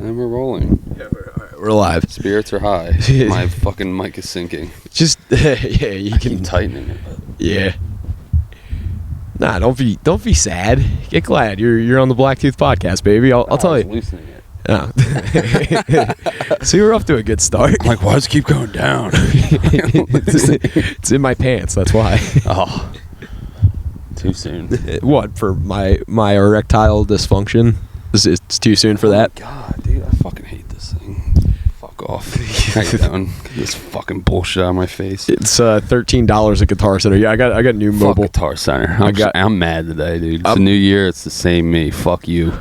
And we're rolling. Yeah, we're live. Spirits are high. My fucking mic is sinking. Just yeah, you can keep tightening it. Yeah. Nah, don't be sad. Get glad you're on the BLACKTOOth Podcast, baby. I'll tell you. Loosening it. Oh. So you're off to a good start. I'm like, why does it keep going down? It's in my pants. That's why. Oh, too soon. What, for my erectile dysfunction? It's too soon for that. Oh my God, dude, I fucking hate this thing. Fuck off. Hang down. This fucking bullshit out of my face. It's $13 at Guitar Center. Yeah, I got new Fuck mobile. Guitar Center. I'm mad today, dude. It's a new year. It's the same me. Fuck you.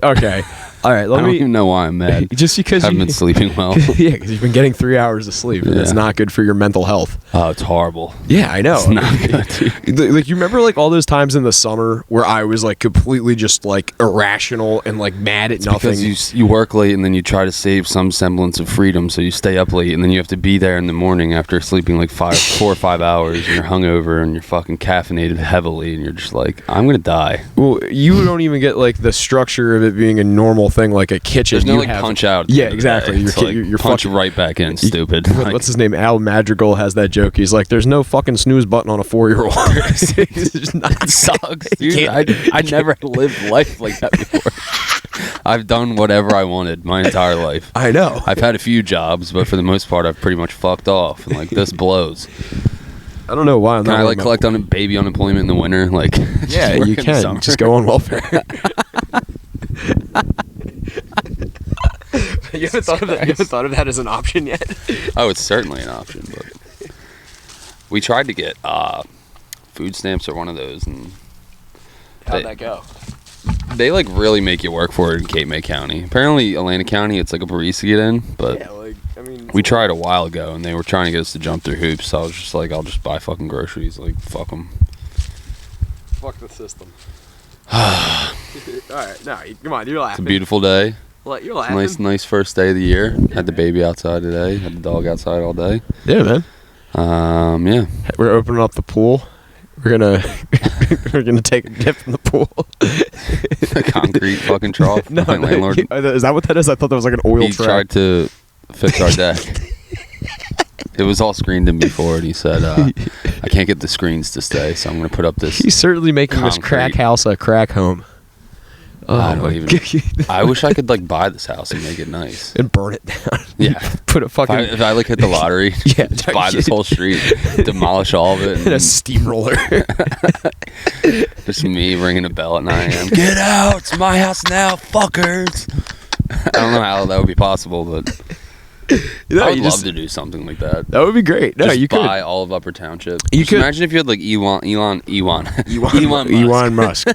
Okay. All right. I don't even know why I'm mad. Just because I haven't been sleeping well. Yeah, because you've been getting 3 hours of sleep, and it's not good for your mental health. Oh, it's horrible. Yeah, I know. It's not good, dude. Like, you remember like all those times in the summer where I was like completely just like irrational and like mad at nothing? Because you work late and then you try to save some semblance of freedom, so you stay up late and then you have to be there in the morning after sleeping like 4 or 5 hours, and you're hungover and you're fucking caffeinated heavily, and you're just like, I'm gonna die. Well, you don't even get like the structure of it being a normal thing like a kitchen. There's no like punch out. Yeah, exactly. You're punch fucking, right back in, stupid. What's his name? Al Madrigal has that joke. He's like, there's no fucking snooze button on a 4-year-old. It sucks, dude. I never lived life like that before. I've done whatever I wanted my entire life. I know. I've had a few jobs, but for the most part, I've pretty much fucked off. And like, this blows. I don't know why. Can I like collect baby unemployment in the winter? Like, yeah, you can. Just go on welfare. You haven't thought of that as an option yet? Oh, it's certainly an option, but we tried to get food stamps or one of those, and how'd that go? They like really make you work for it in Cape May County. Apparently, Atlanta County, it's like a breeze to get in, but yeah, like, I mean, we tried a while ago, and they were trying to get us to jump through hoops. So I was just like, I'll just buy fucking groceries. Like, fuck them. Fuck the system. All right, no, come on, you're laughing. It's a beautiful day. What, you're laughing? Nice first day of the year. Had the baby outside today. Had the dog outside all day. Yeah, man. Yeah. We're opening up the pool. We're gonna take a dip in the pool. A concrete fucking trough. No, landlord. Is that what that is? I thought that was like an oil He track. tried to fix our deck. It was all screened in before, and he said, I can't get the screens to stay, so I'm going to put up this. He's certainly making concrete. this crack house a crack home. I wish I could like buy this house and make it nice and burn it down. Yeah, put a fucking. If I like hit the lottery, yeah, just buy this whole street, demolish all of it, and a steamroller. Just me ringing a bell at 9 a.m. Get out! It's my house now, fuckers. I don't know how that would be possible, but I would love to do something like that. That would be great. No, just you buy could. all of Upper Township. You could imagine if you had like Elon Musk.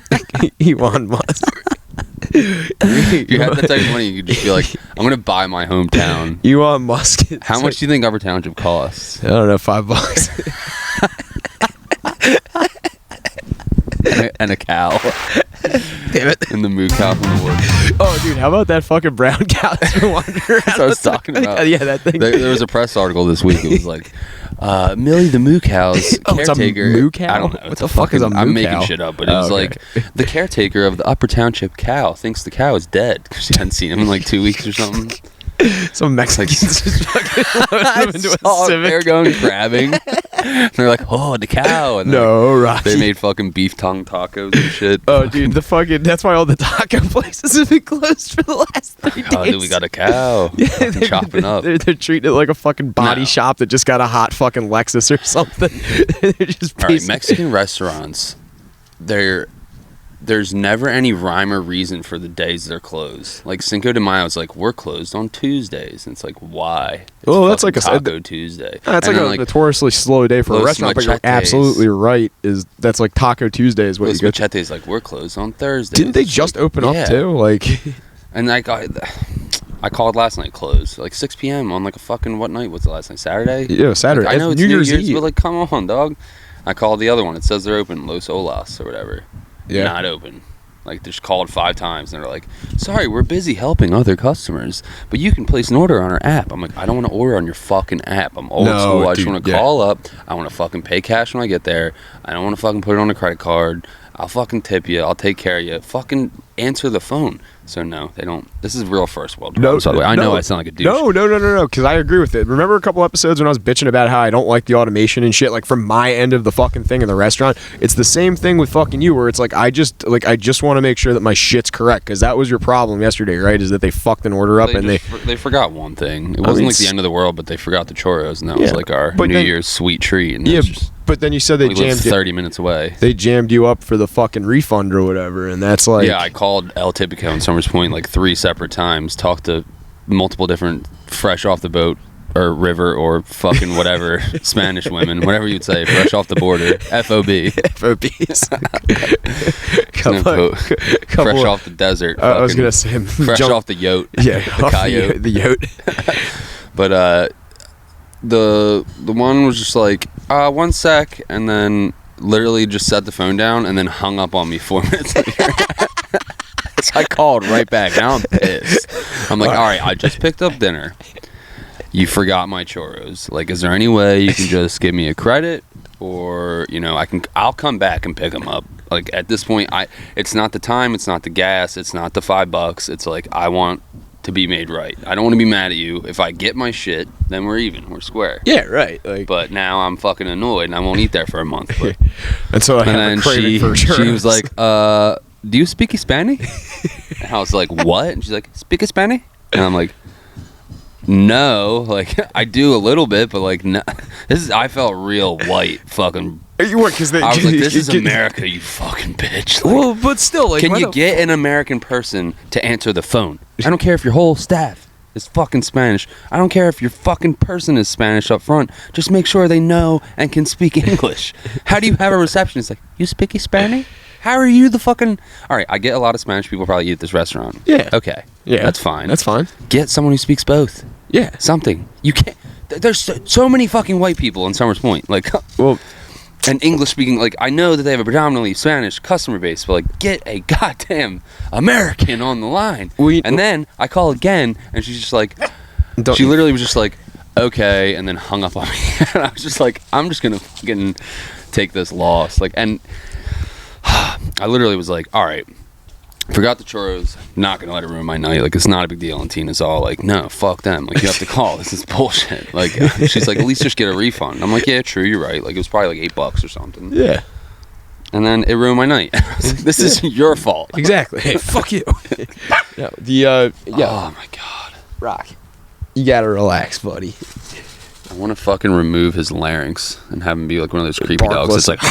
Elon Musk. You had that type of money, you could just be like, I'm gonna buy my hometown. Elon Musk. How much do you think Upper Township costs? I don't know, $5. and a cow. Damn it. And the moo cow from the woods. Oh, dude, how about that fucking brown cow that's been wandering around? That's what I was talking about. Yeah, that thing. There was a press article this week. It was like, Millie the moo cow's caretaker. It's a moo cow? I don't know. What the fuck is a moo cow? I'm making shit up, but it was like, the caretaker of the Upper Township cow thinks the cow is dead because she hadn't seen him in like 2 weeks or something. Some Mexicans just fucking loaded him into a Civic. They're going crabbing. They're like, oh, the cow. And no, right. They made fucking beef tongue tacos and shit. Oh, dude, that's why all the taco places have been closed for the last 3 days. Oh, dude, we got a cow. Yeah, chopping up. They're treating it like a fucking body shop that just got a hot fucking Lexus or something. They're just all right, Mexican restaurants, there's never any rhyme or reason for the days they're closed. Like Cinco de Mayo is like, we're closed on Tuesdays. And it's like, why? Well, that's like a Taco Tuesday. That's like a notoriously slow day for a restaurant, but you're absolutely right. That's like Taco Tuesday is what you get. Machete's like, we're closed on Thursdays. Didn't they just open up too? Like, and like I called last night closed, like 6 p.m. on like a fucking, what night was the last night? Saturday? Yeah, Saturday. Like, I know it's New Year's Eve, but like, come on, dog. I called the other one. It says they're open, Los Olas or whatever. Yeah. Not open. Like, just called 5 times, and they're like, sorry, we're busy helping other customers, but you can place an order on our app. I'm like, I don't want to order on your fucking app. I'm old school. I just want to call up. I want to fucking pay cash when I get there. I don't want to fucking put it on a credit card. I'll fucking tip you. I'll take care of you. Fucking answer the phone. So no, they don't. This is real first world problems, by the way. I know I sound like a douche. No, because I agree with it. Remember a couple episodes when I was bitching about how I don't like the automation and shit, like from my end of the fucking thing in the restaurant? It's the same thing with fucking you, where it's like I just want to make sure that my shit's correct, because that was your problem yesterday, right? Is that they fucked an order up they forgot one thing. It wasn't like the end of the world, but they forgot the churros, and that was like our New Year's sweet treat. And but then you said they jammed 30 minutes away. They jammed you up for the fucking refund or whatever, and that's like... Yeah, I called El Tipico in Summers Point like 3 separate times, talked to multiple different fresh off the boat or river or fucking whatever Spanish women, whatever you'd say, fresh off the border, FOB. FOBs. Fresh off the desert. I was gonna say fresh off the yacht. Yeah, the coyote. The yacht. But the one was just like 1 sec, and then literally just set the phone down and then hung up on me 4 minutes later. So I called right back. Now I'm pissed. I'm like, all right, I just picked up dinner. You forgot my churros. Like, is there any way you can just give me a credit, or I'll come back and pick them up. Like, at this point, it's not the time, it's not the gas, it's not the $5. It's like, I want to be made right. I don't want to be mad at you. If I get my shit, then we're even. We're square. Yeah, right. But now I'm fucking annoyed, and I won't eat there for a month. But, and so she was like, do you speak Spanish? And I was like, what? And she's like, speak Spanish? And I'm like, no. Like, I do a little bit, but like, no. I felt real white fucking... You were, because I was like, this is America, you fucking bitch. Like, well, but still, like, can you get an American person to answer the phone? I don't care if your whole staff is fucking Spanish. I don't care if your fucking person is Spanish up front. Just make sure they know and can speak English. How do you have a receptionist like, you speak Spanish? How are you the fucking... All right, I get a lot of Spanish people probably eat at this restaurant. Yeah. Okay. Yeah. That's fine. That's fine. Get someone who speaks both. Yeah. Something. You can't... There's so many fucking white people in Summers Point. Like, well... And English speaking, like, I know that they have a predominantly Spanish customer base, but like, get a goddamn American on the line. And then I call again, and she's just like, she literally was just like, okay, and then hung up on me. And I was just like, I'm just gonna fucking take this loss. Like, and I literally was like, all right, forgot the churros, not gonna let it ruin my night. Like, it's not a big deal. And Tina's all like, no, fuck them. Like, you have to call. This is bullshit. Like, she's like, at least just get a refund. I'm like, yeah, true, you're right. Like, it was probably like $8 or something. Yeah. And then it ruined my night. I was like, this is your fault. Exactly. Hey, fuck you. Oh my god, Rock, you gotta relax, buddy. I want to fucking remove his larynx and have him be like one of those creepy dogs. It's like.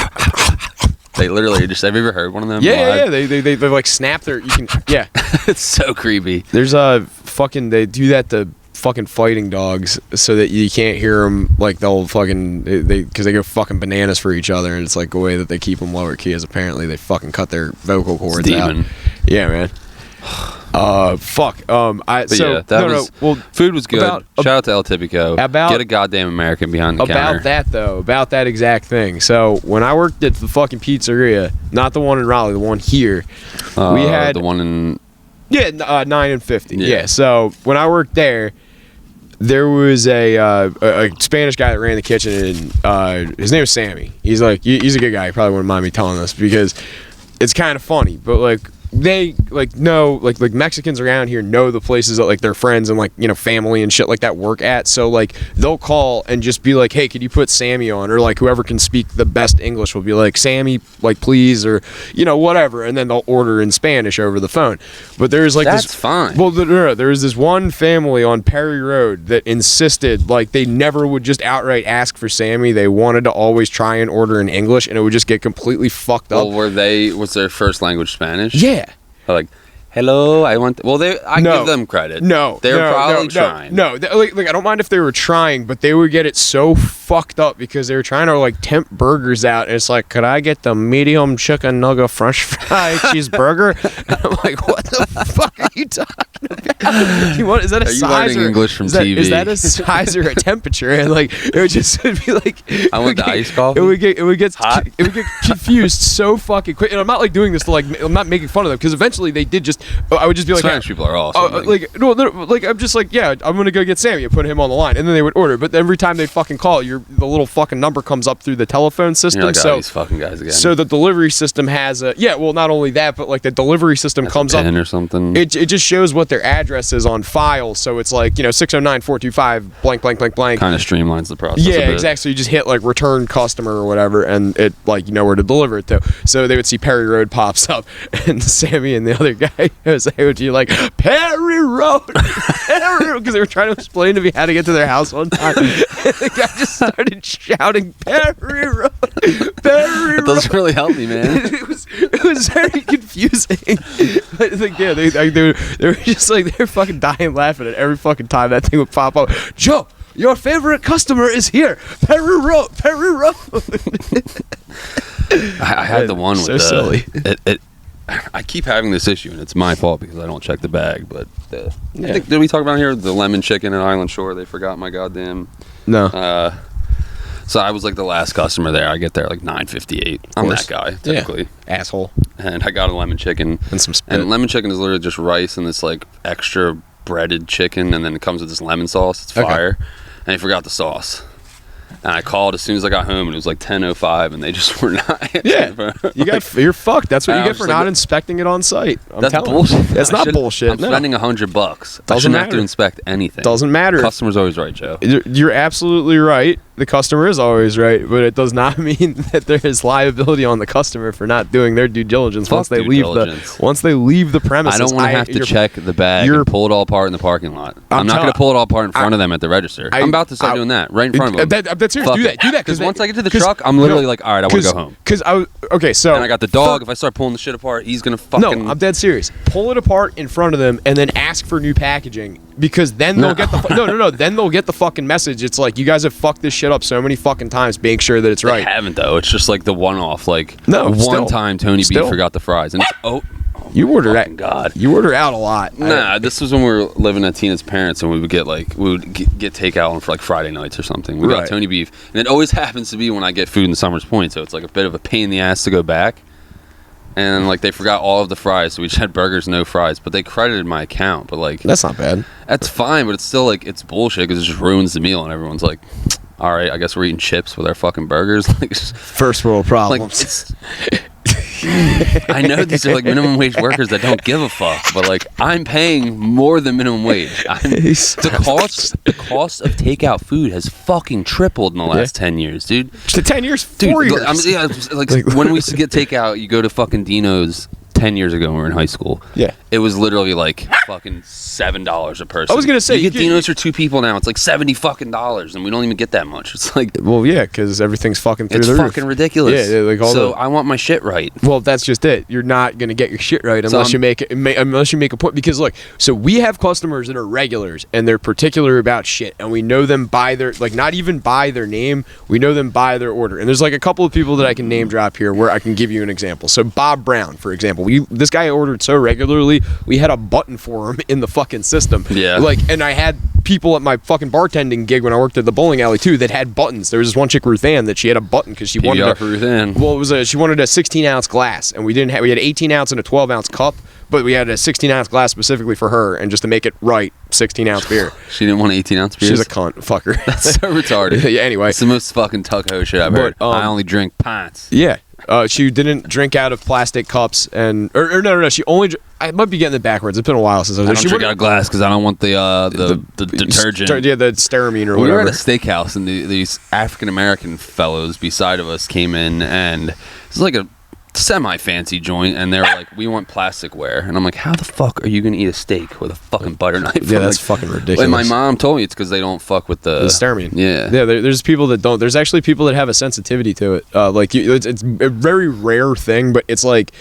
They literally just... Have you ever heard one of them? Yeah. They like snap their... You can... Yeah. It's so creepy. There's they do that to fucking fighting dogs so that you can't hear them. Like, they'll fucking... Because they go fucking bananas for each other, and it's like a way that they keep them lower key, is apparently they fucking cut their vocal cords out. Yeah, man. Fuck. Food was good. Shout out to El Tipico. Get a goddamn American behind the counter. About that exact thing. So when I worked at the fucking pizzeria, not the one in Raleigh, the one here, we had the one in 9 and 50. Yeah. So when I worked there was a Spanish guy that ran the kitchen, and his name was Sammy. He's a good guy. He probably wouldn't mind me telling this because it's kind of funny, but like. They know Mexicans around here know the places that like their friends and family and shit like that work at, so like they'll call and just be like, hey, could you put Sammy on, or like whoever can speak the best English will be like, Sammy, like, please, or whatever, and then they'll order in Spanish over the phone. But there's like that's fine. Well, there was this one family on Perry Road that insisted like they never would just outright ask for Sammy. They wanted to always try and order in English, and it would just get completely fucked up. Well, was their first language Spanish? Yeah. Like, hello, I give them credit. They're probably trying. No, like I don't mind if they were trying, but they would get it so fucked up because they were trying to like tempt burgers out. And it's like, could I get the medium chicken nugget French fry cheeseburger? And I'm like, what the fuck are you talking Is that a Are you size learning or English from is that, TV? Is that a size or a temperature? And like it would just be like I want the iced coffee. It would get hot. It would get confused so fucking quick. And I'm not like doing this to like I'm not making fun of them because eventually they did just. I would just be like, Spanish people are awesome. like I'm just like, yeah, I'm gonna go get Sammy and put him on the line, and then they would order. But every time they fucking call, the little fucking number comes up through the telephone system. You're like, So these fucking guys again. so the delivery system has a well, not only that, but like the delivery system That's comes a up. pin or something. It just shows what their address is on file, so it's like 609-425 blank blank blank blank. Kind of streamlines the process. Yeah, a bit. exactly. So you just hit like return customer or whatever, and it like where to deliver it to. So they would see Perry Road pops up, and Sammy and the other guy would be like Perry Road, because they were trying to explain to me how to get to their house one time. And the guy just started shouting Perry Road, Perry It Road. doesn't really help me, man. It was very confusing. But, like, yeah, they were just like they're fucking dying laughing at every fucking time that thing would pop up. Joe, your favorite customer is here. Perry Road, Perry Road. I had the one with so silly. I keep having this issue, and it's my fault because I don't check the bag. But I think, did we talk about here the lemon chicken at Island Shore? They forgot my goddamn. No. So I was like the last customer there. I get there like 9:58. I'm that guy typically. Yeah. Asshole. And I got a lemon chicken. And some spit. And lemon chicken is literally just rice and this like extra breaded chicken, and then it comes with this lemon sauce. It's fire. And I forgot the sauce. And I called as soon as I got home, and it was like 10:05, and they just were not answering. Yeah, you're fucked. That's what you get for like, not inspecting it on site. That's bullshit. That's not bullshit. I'm spending $100. I Doesn't shouldn't have matter. to inspect anything. Doesn't matter. Customer's always right, Joe. You're absolutely right. The customer is always right, but it does not mean that there is liability on the customer for not doing their due diligence Fuck once they due leave diligence. once they leave the premises. I don't want to have to check the bag and pull it all apart in the parking lot. I'm not going to pull it all apart in front of them at the register. I'm about to start doing that right in front of them. That's serious. Do that. Because once I get to the truck, I'm literally like, all right, I want to go home. So and I got the dog. If I start pulling the shit apart, he's going to fucking. No, I'm dead serious. Pull it apart in front of them and then ask for new packaging, because then they'll get the then they'll get the fucking message. It's like, you guys have fucked this shit up so many fucking times. Make sure that it's right. They haven't though. It's just like the one-off. Like one time Tony B forgot the fries, and it's you order out. God, you order out a lot. Nah, this was when we were living at Tina's parents, and we would get takeout on for like Friday nights or something. We got Tony beef, and it always happens to be when I get food in Summers Point, so it's like a bit of a pain in the ass to go back. And like they forgot all of the fries, so we just had burgers, no fries. But they credited my account. But like that's not bad. That's fine, but it's still like it's bullshit because it just ruins the meal, and everyone's like, all right, I guess we're eating chips with our fucking burgers. Like, first world problems. Like, I know these are like minimum wage workers that don't give a fuck, but like I'm paying more than minimum wage. The cost of takeout food has fucking tripled in the last 10 years, dude. 10 years, 4 years. Like when we used to get takeout, you go to fucking Dino's 10 years ago when we were in high school. Yeah. It was literally like fucking $7 a person. I was gonna say you get Dino's for 2 people now. It's like $70 fucking dollars, and we don't even get that much. It's like, well, yeah, because everything's fucking through the roof. It's fucking ridiculous. Yeah, like so I want my shit right. Well, that's just it. You're not gonna get your shit right unless you make a point. Because look, so we have customers that are regulars and they're particular about shit, and we know them by their not even by their name. We know them by their order. And there's like a couple of people that I can name drop here where I can give you an example. So Bob Brown, for example, this guy ordered so regularly, we had a button for him in the fucking system. Yeah. And I had people at my fucking bartending gig when I worked at the bowling alley too that had buttons. There was this one chick, Ruth Ann, that she had a button because she wanted Ruth Ann. Well, she wanted a 16-ounce glass, and we had 18 ounce and a 12-ounce cup, but we had a 16-ounce glass specifically for her, and just to make it right, 16-ounce beer. She didn't want 18-ounce beer. She's a cunt, fuck her. That's so retarded. Yeah, anyway, it's the most fucking tuck-ho shit I've heard. I only drink pints. Yeah. She didn't drink out of plastic cups, and no. She only. I might be getting it backwards. It's been a while since I was. I don't drink out of glass because I don't want the detergent. Yeah, the stearamine or whatever. We were at a steakhouse, and these African American fellows beside of us came in, and it was like a semi-fancy joint, and they were like, we want plasticware, and I'm like, how the fuck are you gonna eat a steak with a fucking butter knife? Yeah, that's fucking ridiculous. And my mom told me it's because they don't fuck with the stearamine. Yeah, there's people that don't. There's actually people that have a sensitivity to it. It's a very rare thing, but it's like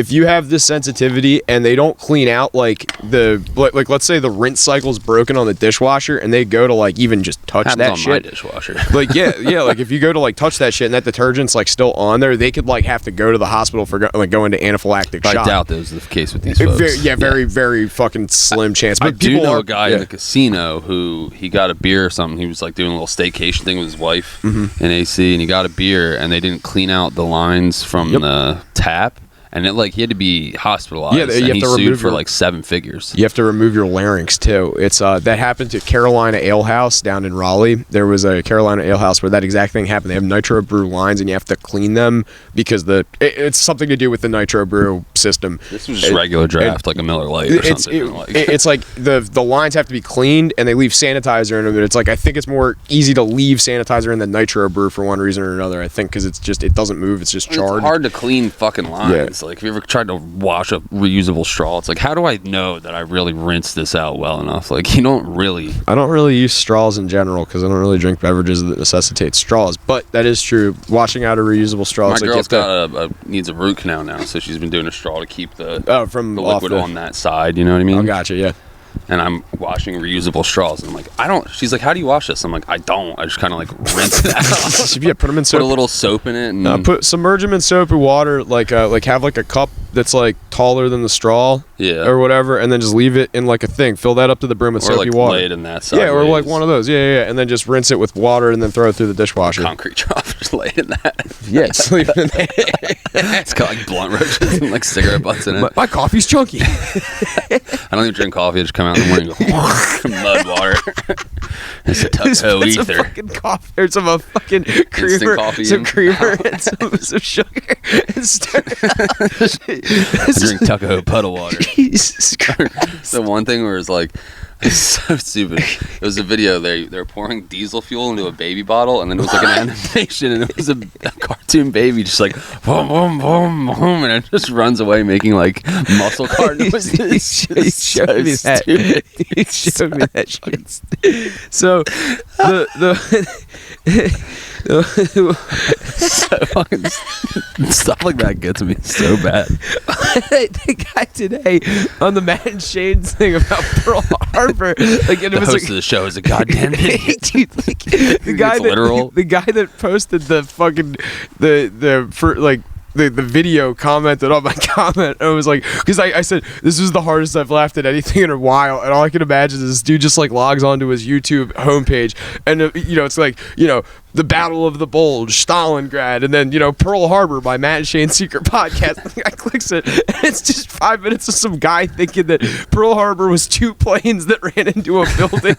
if you have this sensitivity and they don't clean out like let's say the rinse cycle's broken on the dishwasher and they go to like even just touch that shit. My dishwasher. Like like if you go to like touch that shit and that detergent's like still on there, they could like have to go to the hospital for go into anaphylactic shock. I doubt that was the case with these folks. Very fucking slim chance. But I do know a guy in the casino who he got a beer or something. He was like doing a little staycation thing with his wife in AC, and he got a beer and they didn't clean out the lines from the tap. And he had to be hospitalized. Yeah, you have to sued for like 7 figures. You have to remove your larynx too. It's that happened to Carolina Ale House down in Raleigh. There was a Carolina Ale House where that exact thing happened. They have nitro brew lines, and you have to clean them because it's something to do with the nitro brew system. This was just regular draft, like a Miller Lite or something. It's like the lines have to be cleaned, and they leave sanitizer in them. But it's like I think it's more easy to leave sanitizer in than nitro brew for one reason or another. I think because it doesn't move. It's just charred. It's hard to clean fucking lines. Yeah. Like, if you ever tried to wash a reusable straw, it's like, how do I know that I really rinsed this out well enough? Like, I don't really use straws in general because I don't really drink beverages that necessitate straws. But that is true. Washing out a reusable straw. My girl's needs a root canal now, so she's been doing a straw to keep the liquid on that side. You know what I mean? Oh, gotcha. Yeah. And I'm washing reusable straws, and I'm like, she's like, how do you wash this? I'm like, I don't. I just kind of like rinse it out. Yeah, put them in soap. Put a little soap in it, and submerge them in soap and water. Like have like a cup that's like taller than the straw, or whatever, and then just leave it in like a thing. Fill that up to the brim with soapy water. Lay it in that sideways. Yeah, or like one of those. Yeah, and then just rinse it with water and then throw it through the dishwasher. Concrete trough, just lay it in that. Yeah, just leave it in there. It's got like blunt roaches and like cigarette butts in it. My coffee's chunky. I don't even drink coffee. I just come out in the morning and go mud water. It's a Tucko ether. Some fucking coffee or some fucking creamer, some creamer and some sugar and stir it up. I drink Tucko puddle water. Jesus Christ. The one thing where it's like, it's so stupid. It was a video. They were pouring diesel fuel into a baby bottle, and then it was like an animation, and it was a cartoon baby just like boom, boom, boom, boom, and it just runs away making like muscle car noises. He showed me that. He showed me that shit. So so fucking stuff like that gets me so bad. The guy today on the Matt and Shane's thing about Pearl Harbor, like, and it was host like of the show is a goddamn idiot. Dude, like, the guy that posted the fucking the video commented on my comment. And I was like, because I said this is the hardest I've laughed at anything in a while, and all I can imagine is this dude just like logs onto his YouTube homepage, and it's like the Battle of the Bulge, Stalingrad, and then Pearl Harbor by Matt and Shane's Secret Podcast. The guy clicks it, and it's just 5 minutes of some guy thinking that Pearl Harbor was 2 planes that ran into a building.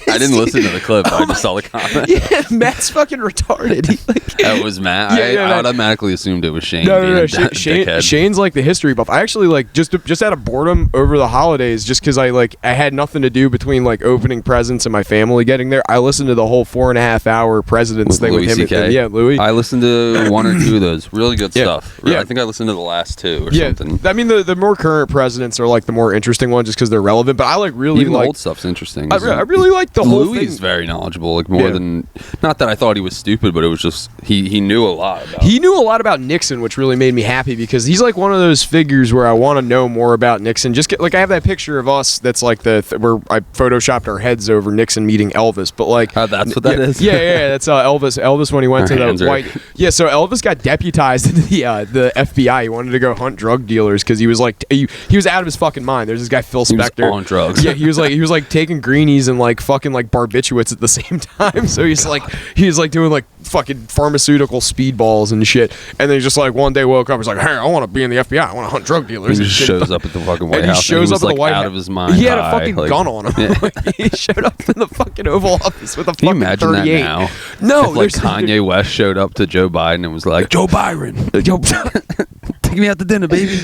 I didn't listen to the clip. I just saw the comment. Yeah, Matt's fucking retarded. That was Matt. I automatically assumed it was Shane. No. Shane's like the history buff. I actually like just out of boredom over the holidays, just because I had nothing to do between like opening presents and my family getting there. I listened to the whole 4.5 hour president's thing Louis with him. CK. Louis. I listened to 1 or 2 of those. Really good stuff. I think I listened to the last 2 or something. I mean, the more current presidents are like the more interesting ones just because they're relevant. But I really even like the old stuff's interesting. I really like the whole thing. Louis is very knowledgeable, like more than, not that I thought he was stupid, but it was just he knew a lot about. He knew a lot about Nixon, which really made me happy because he's like one of those figures where I want to know more about Nixon. Just I have that picture of us that's like where I photoshopped our heads over Nixon meeting Elvis, but like that's what that is. Yeah, that's Elvis when he went to the white. Yeah, so Elvis got deputized into the FBI. He wanted to go hunt drug dealers because he was like he was out of his fucking mind. There's this guy Phil Spector. He was on drugs. Yeah, he was like taking greenies and like fucking like barbiturates at the same time. So he's like doing like fucking pharmaceutical speedballs and shit. And then he just like one day woke up. He's like, hey, I want to be in the FBI. I want to hunt drug dealers. He just shows up at the fucking White House. He shows up at the White House out of his mind. He had a fucking gun on him. Yeah. He showed up in the fucking Oval Office with a fucking 38. Can you imagine that now? No, if like Kanye West showed up to Joe Biden and was like, Joe Byron, take me out to dinner, baby.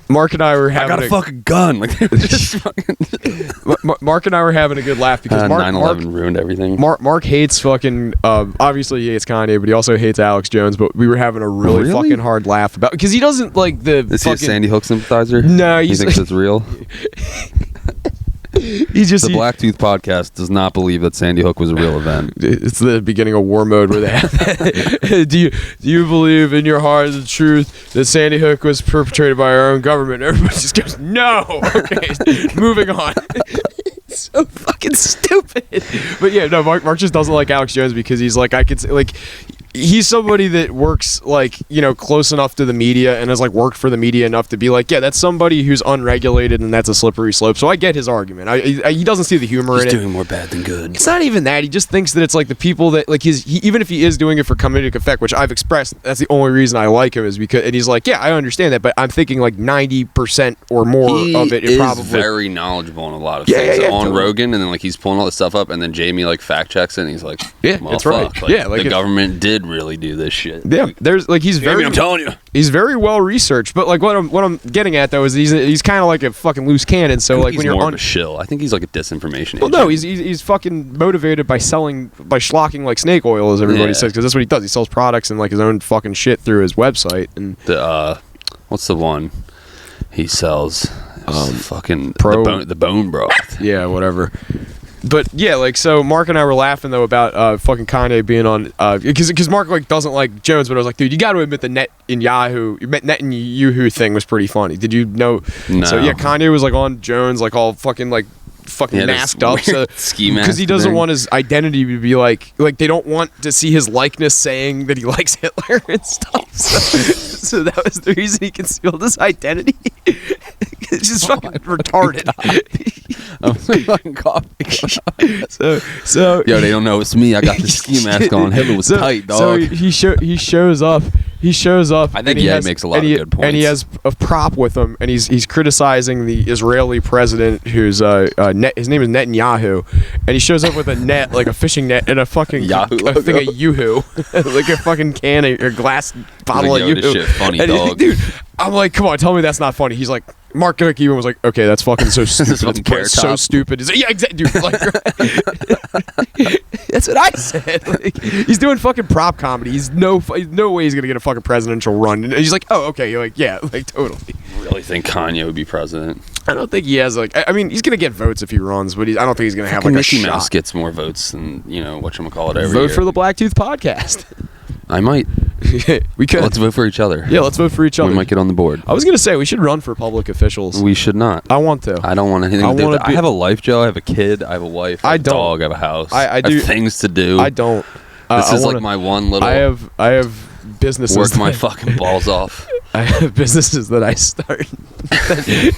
Mark and I were having I got a fucking gun. Like, just fucking Mark and I were having a good laugh because 9/11 ruined everything. Mark hates fucking. Obviously, he hates Kanye, but he also hates Alex Jones. But we were having a really fucking hard laugh about because he doesn't like the. Is he a Sandy Hook sympathizer? No, he thinks it's real. The Blacktooth podcast does not believe that Sandy Hook was a real event. It's the beginning of war mode where they have that. do you believe in your heart the truth that Sandy Hook was perpetrated by our own government? Everybody just goes, no. Okay, moving on. So fucking stupid. But yeah, no, Mark just doesn't like Alex Jones because he's like, I could say, like, he's somebody that works, like, you know, close enough to the media and has like worked for the media enough to be like, yeah, that's somebody who's unregulated and that's a slippery slope. So I get his argument. He doesn't see the humor in it. He's doing more bad than good. It's not even that. He just thinks that it's like the people that like even if he is doing it for comedic effect, which I've expressed, that's the only reason I like him is because, and he's like, yeah, I understand that, but I'm thinking like 90% or more of it is probably very knowledgeable on a lot of things on totally. Rogan, and then like he's pulling all this stuff up, and then Jamie like fact checks it, and he's like, yeah, that's right. Like, yeah, like the government did really do this shit. Yeah, there's like he's very. I'm telling you, he's very well researched. But like what I'm getting at though is he's kind of like a fucking loose cannon. So like when you're more of a shill, I think he's like a disinformation. Well, no, he's fucking motivated by schlocking like snake oil, as everybody says, because that's what he does. He sells products and like his own fucking shit through his website. And the what's the one he sells? Fucking the bone broth. Yeah, whatever. But yeah, like so, Mark and I were laughing though about fucking Kanye being on because Mark like doesn't like Jones, but I was like, dude, you got to admit the Netanyahu thing was pretty funny. Did you know? No. So yeah, Kanye was like on Jones, like all fucking masked up, so ski mask because he doesn't want his identity to be like they don't want to see his likeness saying that he likes Hitler and stuff. So that was the reason he concealed his identity. It's just fucking retarded. I'm fucking coughing. So yo, they don't know it's me. I got the ski mask on. Hitler was tight, dog. So he shows up. I think he makes a lot of good points. And he has a prop with him, and he's criticizing the Israeli president, whose his name is Netanyahu, and he shows up with a net, like a fishing net, and a fucking a thing of Yoo-hoo, like a fucking can or glass bottle of Yoo-hoo. This shit funny, and dog. Dude, I'm like, come on, tell me that's not funny. He's like, Mark Cuban was like, okay, that's fucking so stupid. That's so stupid. He's like, yeah, exactly, dude. Like, that's what I said. Like, he's doing fucking prop comedy. He's no way he's gonna get a fucking presidential run. And he's like, oh, okay. You're like, yeah, like totally. I really think Kanye would be president. I don't think he has like. I mean, he's gonna get votes if he runs, but I don't think he's gonna have like Mickey a shot. Mouse gets more votes than whatchamacallit every vote year. for the Blacktooth podcast. I might. We could. Let's vote for each other. Yeah, let's vote for each other. We might get on the board. I was gonna say we should run for public officials. We should not. I want to. I don't want anything to do with it. I have a life, Joe. I have a kid. I have a wife. I have a dog. I have a house. I do have things to do. I don't. This is like my one little. I have businesses. Work my fucking balls off. I have businesses that I start.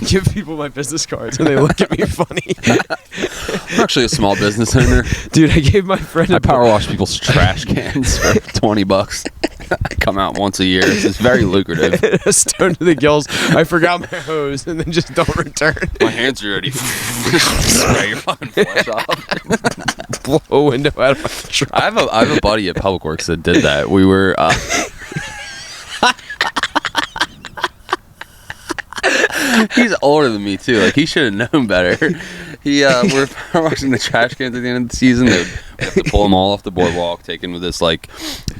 Give people my business cards and they look at me funny. I'm actually a small business owner. Dude, I gave my friend I power wash people's trash cans for $20. I come out once a year. It's very lucrative. Stoned to the gills. I forgot my hose and then just don't return. My hands are already spray your fucking flesh off. Blow a window out of my truck. I have a buddy at Public Works that did that. We were he's older than me too. Like he should have known better. We're washing the trash cans at the end of the season. We have to pull them all off the boardwalk, take them to this like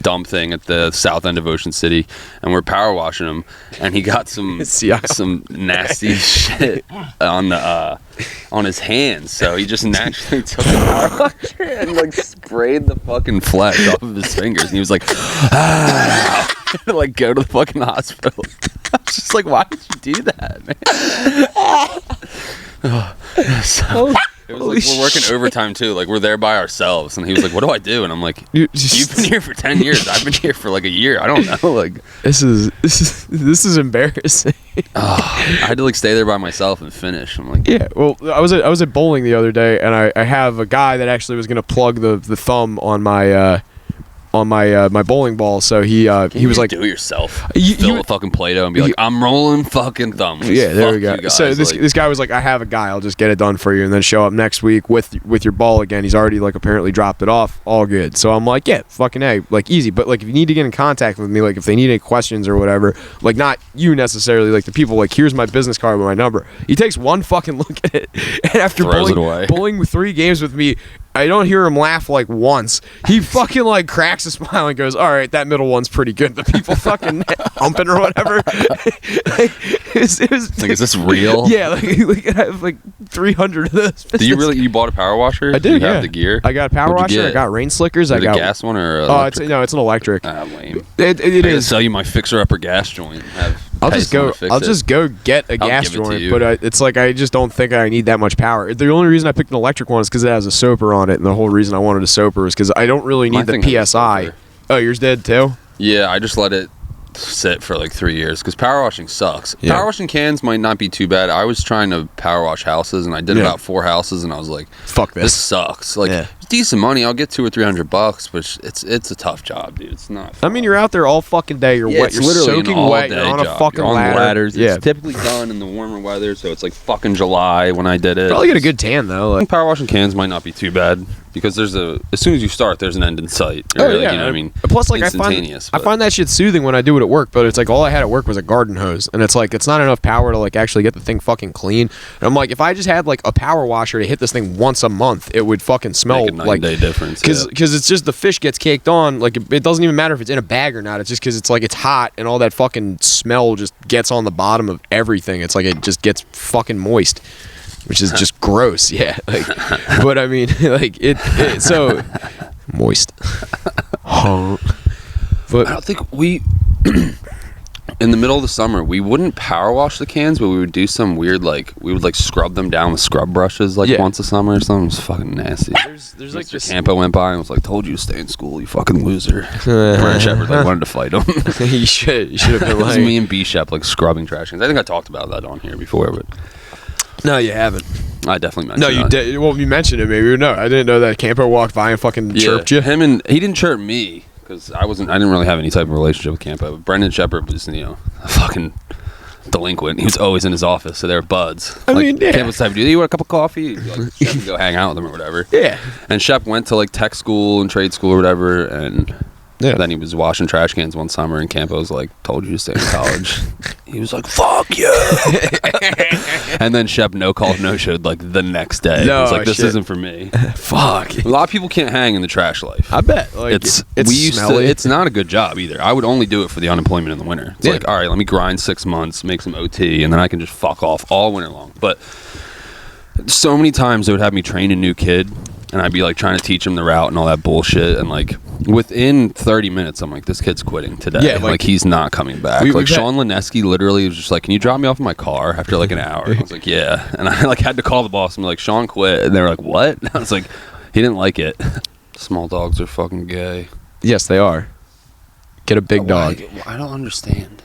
dump thing at the south end of Ocean City, and we're power washing them. And he got some nasty shit on his hands, so he just naturally took the power washer and like sprayed the fucking flesh off of his fingers. And he was like, like go to the fucking hospital. I was just like, why did you do that, man? So it was like we're working overtime too. Like we're there by ourselves, and he was like, "What do I do?" And I'm like, "You've been here for 10 years. I've been here for like a year. I don't know." Like this is embarrassing. I had to like stay there by myself and finish. I'm like, yeah. Well, I was at bowling the other day, and I have a guy that actually was gonna plug the thumb on my my bowling ball, so he was like, do it yourself. Fill a fucking Play-Doh and be like, I'm rolling fucking thumbs. Yeah, there we go. So this guy was like, I have a guy, I'll just get it done for you, and then show up next week with your ball again. He's already like apparently dropped it off, all good. So I'm like, yeah, fucking A, like easy. But like if you need to get in contact with me, like if they need any questions or whatever, like not you necessarily, like the people, like here's my business card with my number. He takes one fucking look at it, and after bowling 3 games with me, I don't hear him laugh like once. He fucking like cracks a smile and goes, all right, that middle one's pretty good. The people fucking humping or whatever. It was like, is this real? Yeah, like I have like 300 of those. Do you bought a power washer? I did. You have the gear. I got a power washer. I got rain slickers. I got a gas one or it's an electric. Lame. It is. Sell you my fixer upper gas joint. I'll just go get a gas joint, but it's like I just don't think I need that much power. The only reason I picked an electric one is because it has a soaper on it, and the whole reason I wanted a soaper is because I don't really need the PSI. Oh, yours did too? Yeah, I just let it sit for like 3 years because power washing sucks. Yeah. Power washing cans might not be too bad. I was trying to power wash houses, and I did about 4 houses, and I was like, fuck this sucks. Like, it's decent money. I'll get $200 or $300, but it's a tough job, dude. It's not fun. I mean, you're out there all fucking day. You're wet. You're soaking wet. You're on a fucking ladder. Ladders. Yeah. It's typically done in the warmer weather, so it's like fucking July when I did it. Probably get a good tan though. Like, power washing cans might not be too bad because as soon as you start, there's an end in sight. Oh yeah, you know what I mean. Plus, like I find that shit soothing when I do it at work. But it's like all I had at work was a garden hose, and it's like it's not enough power to like actually get the thing fucking clean. And I'm like, if I just had like a power washer to hit this thing once a month, it would fucking smell like day difference. Because it's just the fish gets caked on. Like it doesn't even matter if it's in a bag or not. It's just because it's like it's hot and all that fucking smell just gets on the bottom of everything. It's like it just gets fucking moist, which is just gross. Yeah. Like, but I mean, like it so moist. But I don't think we. In the middle of the summer, we wouldn't power wash the cans, but we would do some weird, like, we would, like, scrub them down with scrub brushes, like, once a summer or something. It was fucking nasty. There's like this... Campo went by and was like, told you to stay in school, you fucking loser. Brian Shepard, like, wanted to fight him. You should have been like... It was me and B-Shep, like, scrubbing trash cans. I think I talked about that on here before, but... No, you haven't. I definitely mentioned it. No, you did. Well, you mentioned it, maybe. No, I didn't know that Campo walked by and fucking chirped you. He didn't chirp me. Because I didn't really have any type of relationship with Campo. But Brendan Shepard was, a fucking delinquent. He was always in his office, so they were buds. I mean, Campo's type of dude, you want a cup of coffee? Like, Shep would go hang out with him or whatever. Yeah. And Shep went to like tech school and trade school or whatever, and then he was washing trash cans one summer, and Campo's like, told you to stay in college. He was like, fuck you. And then Shep no-showed like the next day. No, he was like, this isn't for me. Fuck. A lot of people can't hang in the trash life. I bet. Like, it's smelly. It's not a good job either. I would only do it for the unemployment in the winter. It's like, all right, let me grind 6 months, make some OT, and then I can just fuck off all winter long. But so many times they would have me train a new kid, and I'd be like trying to teach him the route and all that bullshit, and like within 30 minutes I'm like, this kid's quitting today. Yeah, like he's not coming back. Like Sean Lineski literally was just like, can you drop me off in my car after like an hour? And I was like, yeah. And I like had to call the boss and be like, Sean quit. And they were like, what? And I was like, he didn't like it. Small dogs are fucking gay. Yes, they are. Get a big dog. I don't understand.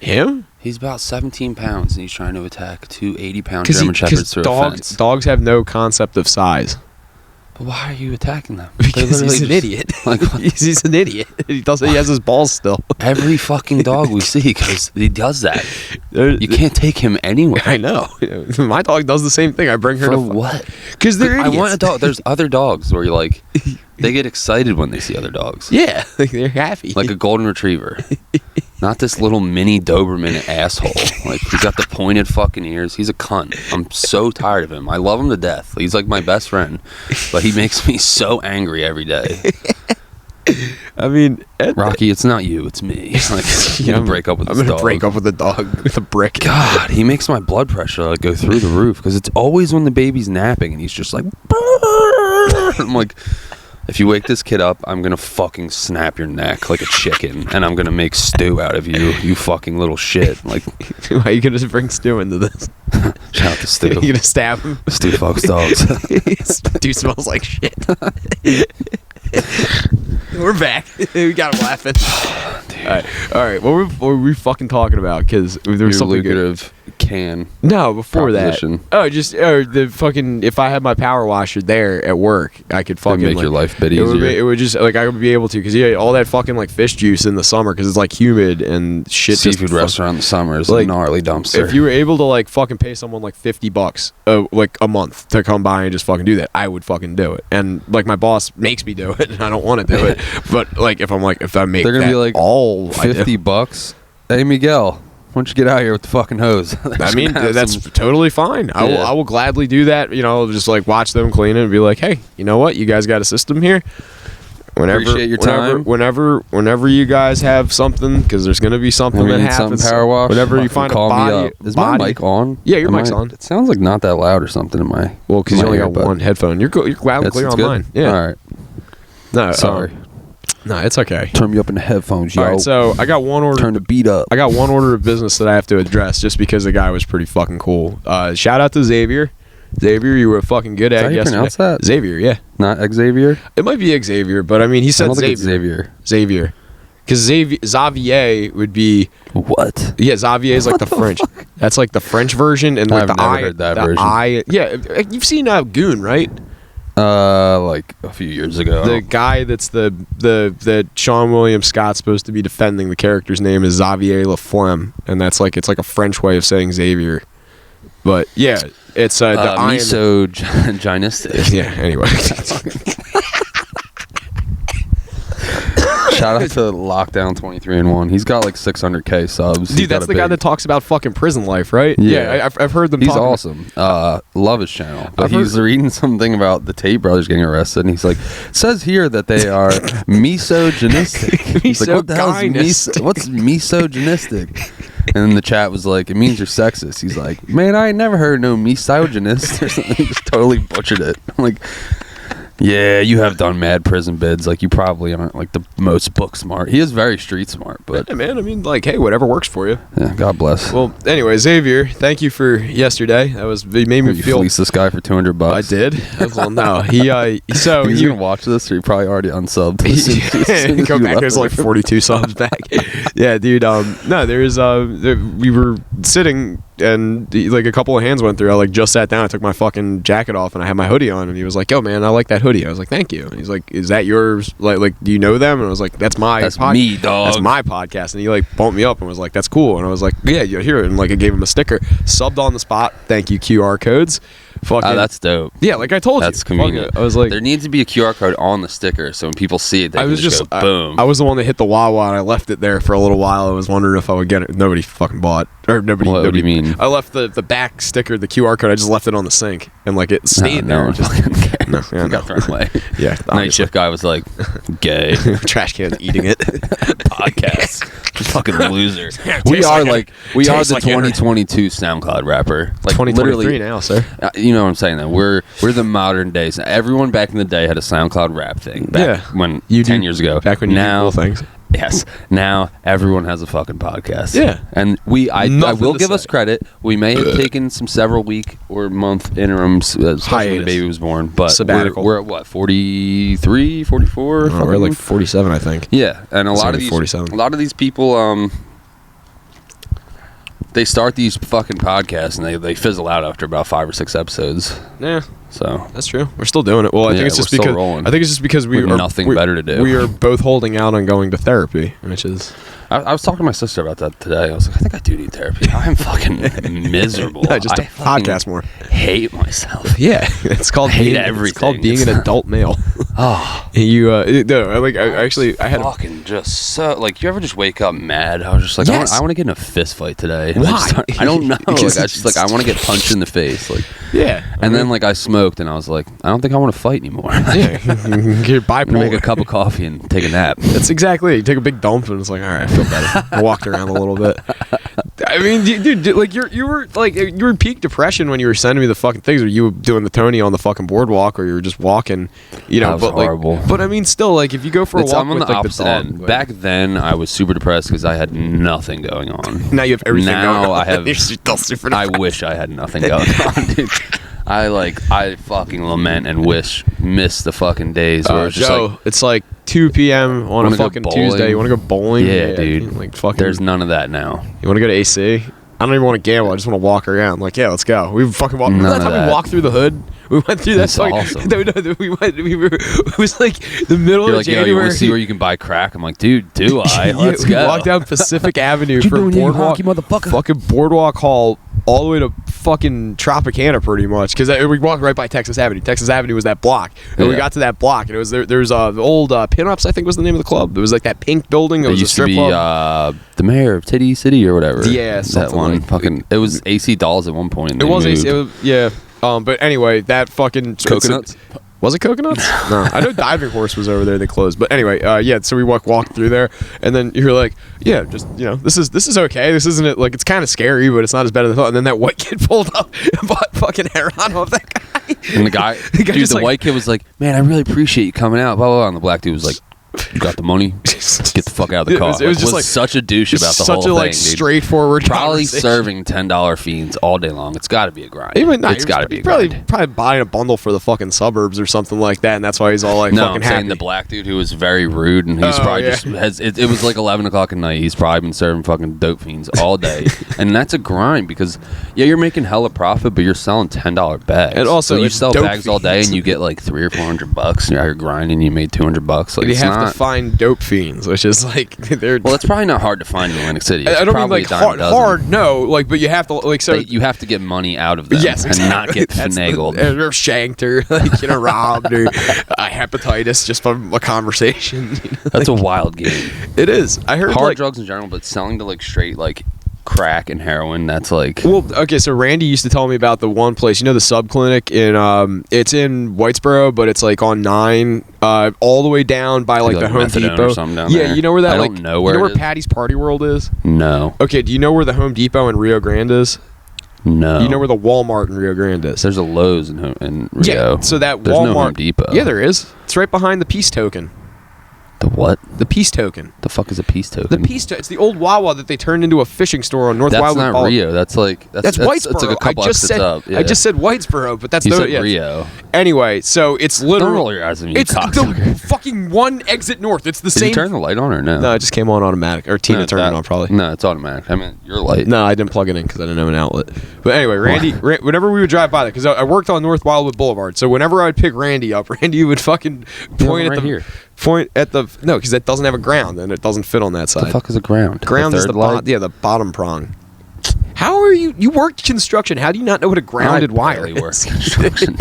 Him? He's about 17 pounds and he's trying to attack 2 80-pound German Shepherds through a fence. Dogs have no concept of size. But why are you attacking them? Because he's an idiot. Like, he's an idiot. He has his balls still. Every fucking dog we see, because he does that. You can't take him anywhere. I know. My dog does the same thing. I bring her for what? Because they're idiots. I want a dog. There's other dogs where you're like, they get excited when they see other dogs. Yeah, like they're happy. Like a golden retriever. Not this little mini Doberman asshole. Like, he's got the pointed fucking ears. He's a cunt. I'm so tired of him. I love him to death. He's like my best friend. But he makes me so angry every day. I mean, Rocky, it's not you, it's me. Like, I'm gonna break up with this dog. I'm gonna break up with the dog with a brick. God, he makes my blood pressure like go through the roof because it's always when the baby's napping and he's just like, I'm like, if you wake this kid up, I'm gonna fucking snap your neck like a chicken, and I'm gonna make stew out of you, you fucking little shit. Like, why are you gonna just bring Stu into this? Shout out to Stu. You gonna stab him? Stu fucks dogs. Stu smells like shit. We're back. We got him laughing. All right. What were we fucking talking about? Because there was something lucrative can. No, before that. The fucking. If I had my power washer there at work, I could fucking make your life a bit easier. It would just like I would be able to because all that fucking like fish juice in the summer because it's like humid and shit. Seafood restaurant in the summer is like a gnarly dumpster. If you were able to like fucking pay someone like $50 like a month to come by and just fucking do that, I would fucking do it. And like my boss makes me do it, and I don't want to do it. But like if I make, they're gonna be like all $50. Hey Miguel, don't you get out here with the fucking hose? I mean, that's totally fine. I will gladly do that. You know, just like watch them clean it and be like, hey, you know what? You guys got a system here. Appreciate your time. Whenever you guys have something, because there's going to be something that happens. Power wash, whenever you find a body. Is my mic on? Yeah, your mic's on. It sounds like not that loud or something in my. Well, because you only got one headphone. You're loud and clear on mine. Yeah. All right. No, sorry. No, it's okay. Turn me up in the headphones, yo. All right, so I got one order. Turn the beat up. I got one order of business that I have to address just because the guy was pretty fucking cool. Shout out to Xavier. Xavier, you were a fucking good egg yesterday. Pronounce that? Xavier, yeah. Not Xavier? It might be Xavier, but I mean, he said Xavier. Xavier. Because Xavier would be... What? Yeah, Xavier is like the French. That's like the French version. And like I've never heard that version. Yeah, you've seen Goon, right? Like a few years ago. The guy that's the Sean William Scott's supposed to be defending, the character's name is Xavier Laflamme. And that's like, it's like a French way of saying Xavier. But yeah, it's the misogynistic. Yeah, anyway. Shout out to Lockdown 23-1. He's got like 600K subs. Dude, that's the guy that talks about fucking prison life, right? Yeah, I've heard them. He's awesome. Love his channel. But he's reading something about the Tate brothers getting arrested, and he's like, it says here that they are misogynistic. He's like, what the hell is what's misogynistic? And then the chat was like, it means you're sexist. He's like, man, I ain't never heard no misogynist or something. He just totally butchered it. I'm like, yeah, you have done mad prison bids. Like, you probably aren't like the most book smart. He is very street smart, but yeah, man, I mean, like, hey, whatever works for you. Yeah, God bless. Well, anyway, Xavier, thank you for yesterday. It made me feel. You fleeced this guy for $200. I did. Well, no, he's gonna watch this, or he probably already unsubbed. Go back. There's like 42 subs back. Yeah, dude. No, we were sitting. And like a couple of hands went through. I like just sat down. I took my fucking jacket off and I had my hoodie on. And he was like, "Yo, man, I like that hoodie." I was like, "Thank you." And he's like, "Is that yours? Like, do you know them?" And I was like, "That's me, dog. That's my podcast." And he like bumped me up and was like, "That's cool." And I was like, "Yeah, you're here." And like I gave him a sticker, subbed on the spot. Thank you, QR codes. Fucking, that's dope. Yeah, like I told that's convenient. I was like, there needs to be a QR code on the sticker so when people see it, they can just go, boom. I was the one that hit the Wawa and I left it there for a little while. I was wondering if I would get it. Nobody fucking bought. Or nobody. What do you mean? I left the back sticker, the QR code. I just left it on the sink and like it stayed there. No one fucking cares. No, got thrown away. Yeah, night shift guy was like, gay. Trash can eating it. Podcast. Fucking loser. We are the 2022 SoundCloud rapper. Like 2023 now, sir. You know what I'm saying? Though we're the modern days. Everyone back in the day had a SoundCloud rap thing. Back when 10 years ago. Back when you did cool things. Yes. Now everyone has a fucking podcast. Yeah. And I will give us credit. We may have taken some several week or month interims, especially when the baby was born. But sabbatical. We're at what, 43, 44? We're at like 47, I think. Yeah. And a lot of these people, they start these fucking podcasts and they fizzle out after about 5 or 6 episodes. Yeah. So that's true. We're still doing it. Well, I think it's just because we have nothing better to do. We are both holding out on going to therapy, which is. I was talking to my sister about that today. I was like, I think I do need therapy. I'm fucking miserable. No, just podcast more. Hate myself. Yeah, it's called everything. It's called being an adult male. Oh, I had fucking just so like. You ever just wake up mad? I was just like, yes. I want to get in a fist fight today. Why? I don't know. I want to get punched in the face. Like, yeah. And then like I smoked and I was like, I don't think I want to fight anymore. Yeah, you're bipolar. Make a cup of coffee and take a nap. That's exactly it. You take a big dump and it's like, all right, I feel better. I walked around a little bit. I mean, dude, like you were in peak depression when you were sending me the fucking things, or you were doing the Tony on the fucking boardwalk, or you were just walking. You know, that was horrible. But I mean, still, like if you go for a walk, I'm on with the like opposite the dog, end. Back then, I was super depressed because I had nothing going on. Now you have everything going on. Now I have. You're still super depressed. I wish I had nothing going on, dude. I fucking lament and miss the fucking days where it's just Joe, like it's like 2 p.m. on a fucking Tuesday. You want to go bowling? Yeah, dude. Like fucking. There's none of that now. You want to go to AC? I don't even want to gamble. I just want to walk around. Like, yeah, let's go. We fucking walked. Remember that time we walked through the hood? We went through that. That's awesome. No, it was like the middle of January. Yo, you want to see where you can buy crack? I'm like, dude, do I? Let's go. We walked down Pacific Avenue for Boardwalk. Motherfucker. Fucking Boardwalk Hall. all the way to fucking Tropicana pretty much, because we walked right by Texas Avenue. Texas Avenue was that block, and we got to that block, and it was there's the old Pinups, I think was the name of the club. There was like that pink building that was a strip club. The mayor of Titty City or whatever. Yeah, that one. like, fucking, it was AC Dolls at one point. And it was AC. It was, yeah. But anyway, that fucking Coconuts. Was it Coconuts? No, I know Diving Horse was over there. They closed, but anyway, yeah. So we walked through there, and then you're like, yeah, just this is okay. This isn't it. Like, it's kind of scary, but it's not as bad as I thought. And then that white kid pulled up and bought fucking heroin off that guy. And the guy dude, the white kid was like, man, I really appreciate you coming out. Blah blah blah. And the black dude was like, you got the money? Get the fuck out of the car. It was just like such a douche about the whole thing. Such a like straightforward. Probably serving $10 fiends all day long. It's got to be a grind. It's got to be a grind. Probably buying a bundle for the fucking suburbs or something like that, and that's why he's all like fucking happy. Saying the black dude who was very rude, and he's probably just it was like 11 o'clock at night. He's probably been serving fucking dope fiends all day, and that's a grind because you're making hella profit, but you're selling $10 bags. And also, so you sell bags all day, and you get like $300 or $400. You're grinding, and you made $200. Like, you have to find dope fiends, which is like they're. Well, it's probably not hard to find in Atlantic City. I don't mean like hard, no, like, but you have to like so you have to get money out of them, and not get finagled or shanked or like robbed or hepatitis just from a conversation. That's a wild game. It is. I heard hard drugs in general, but selling to like straight like crack and heroin, that's like. Well, okay, so Randy used to tell me about the one place, the sub clinic in it's in Whitesboro, but it's like on 9 all the way down by like the Home Depot. Yeah, you know where that I don't know where you know where Patty's Party World is? No. Okay, do you know where the Home Depot in Rio Grande is? No. You know where the Walmart in Rio Grande is? There's a Lowe's in Rio. Yeah, so that There's Walmart. No Home Depot. Yeah, there is. It's right behind the Peace Token. The what? The Peace Token. The fuck is a Peace Token? The Peace Token. It's the old Wawa that they turned into a fishing store on North Wildwood. That's not Rio. That's Whitesboro. That's like a couple exits up. Yeah. I just said Whitesboro, but that's Rio. Anyway, so it's literally. Don't roll your eyes at me, it's the fucking one exit north. It's the same. Did you turn the light on or no? No, it just came on automatic. Or Tina turned it on probably. No, it's automatic. I mean, your light. No, I didn't plug it in because I didn't have an outlet. But anyway, Randy, whenever we would drive by there, because I worked on North Wildwood Boulevard, so whenever I'd pick Randy up, Randy would fucking point at the no, because that doesn't have a ground and it doesn't fit on that side. The fuck is a ground? Ground is the bottom prong. How are you? You worked construction. How do you not know what a grounded wire is? Worked construction.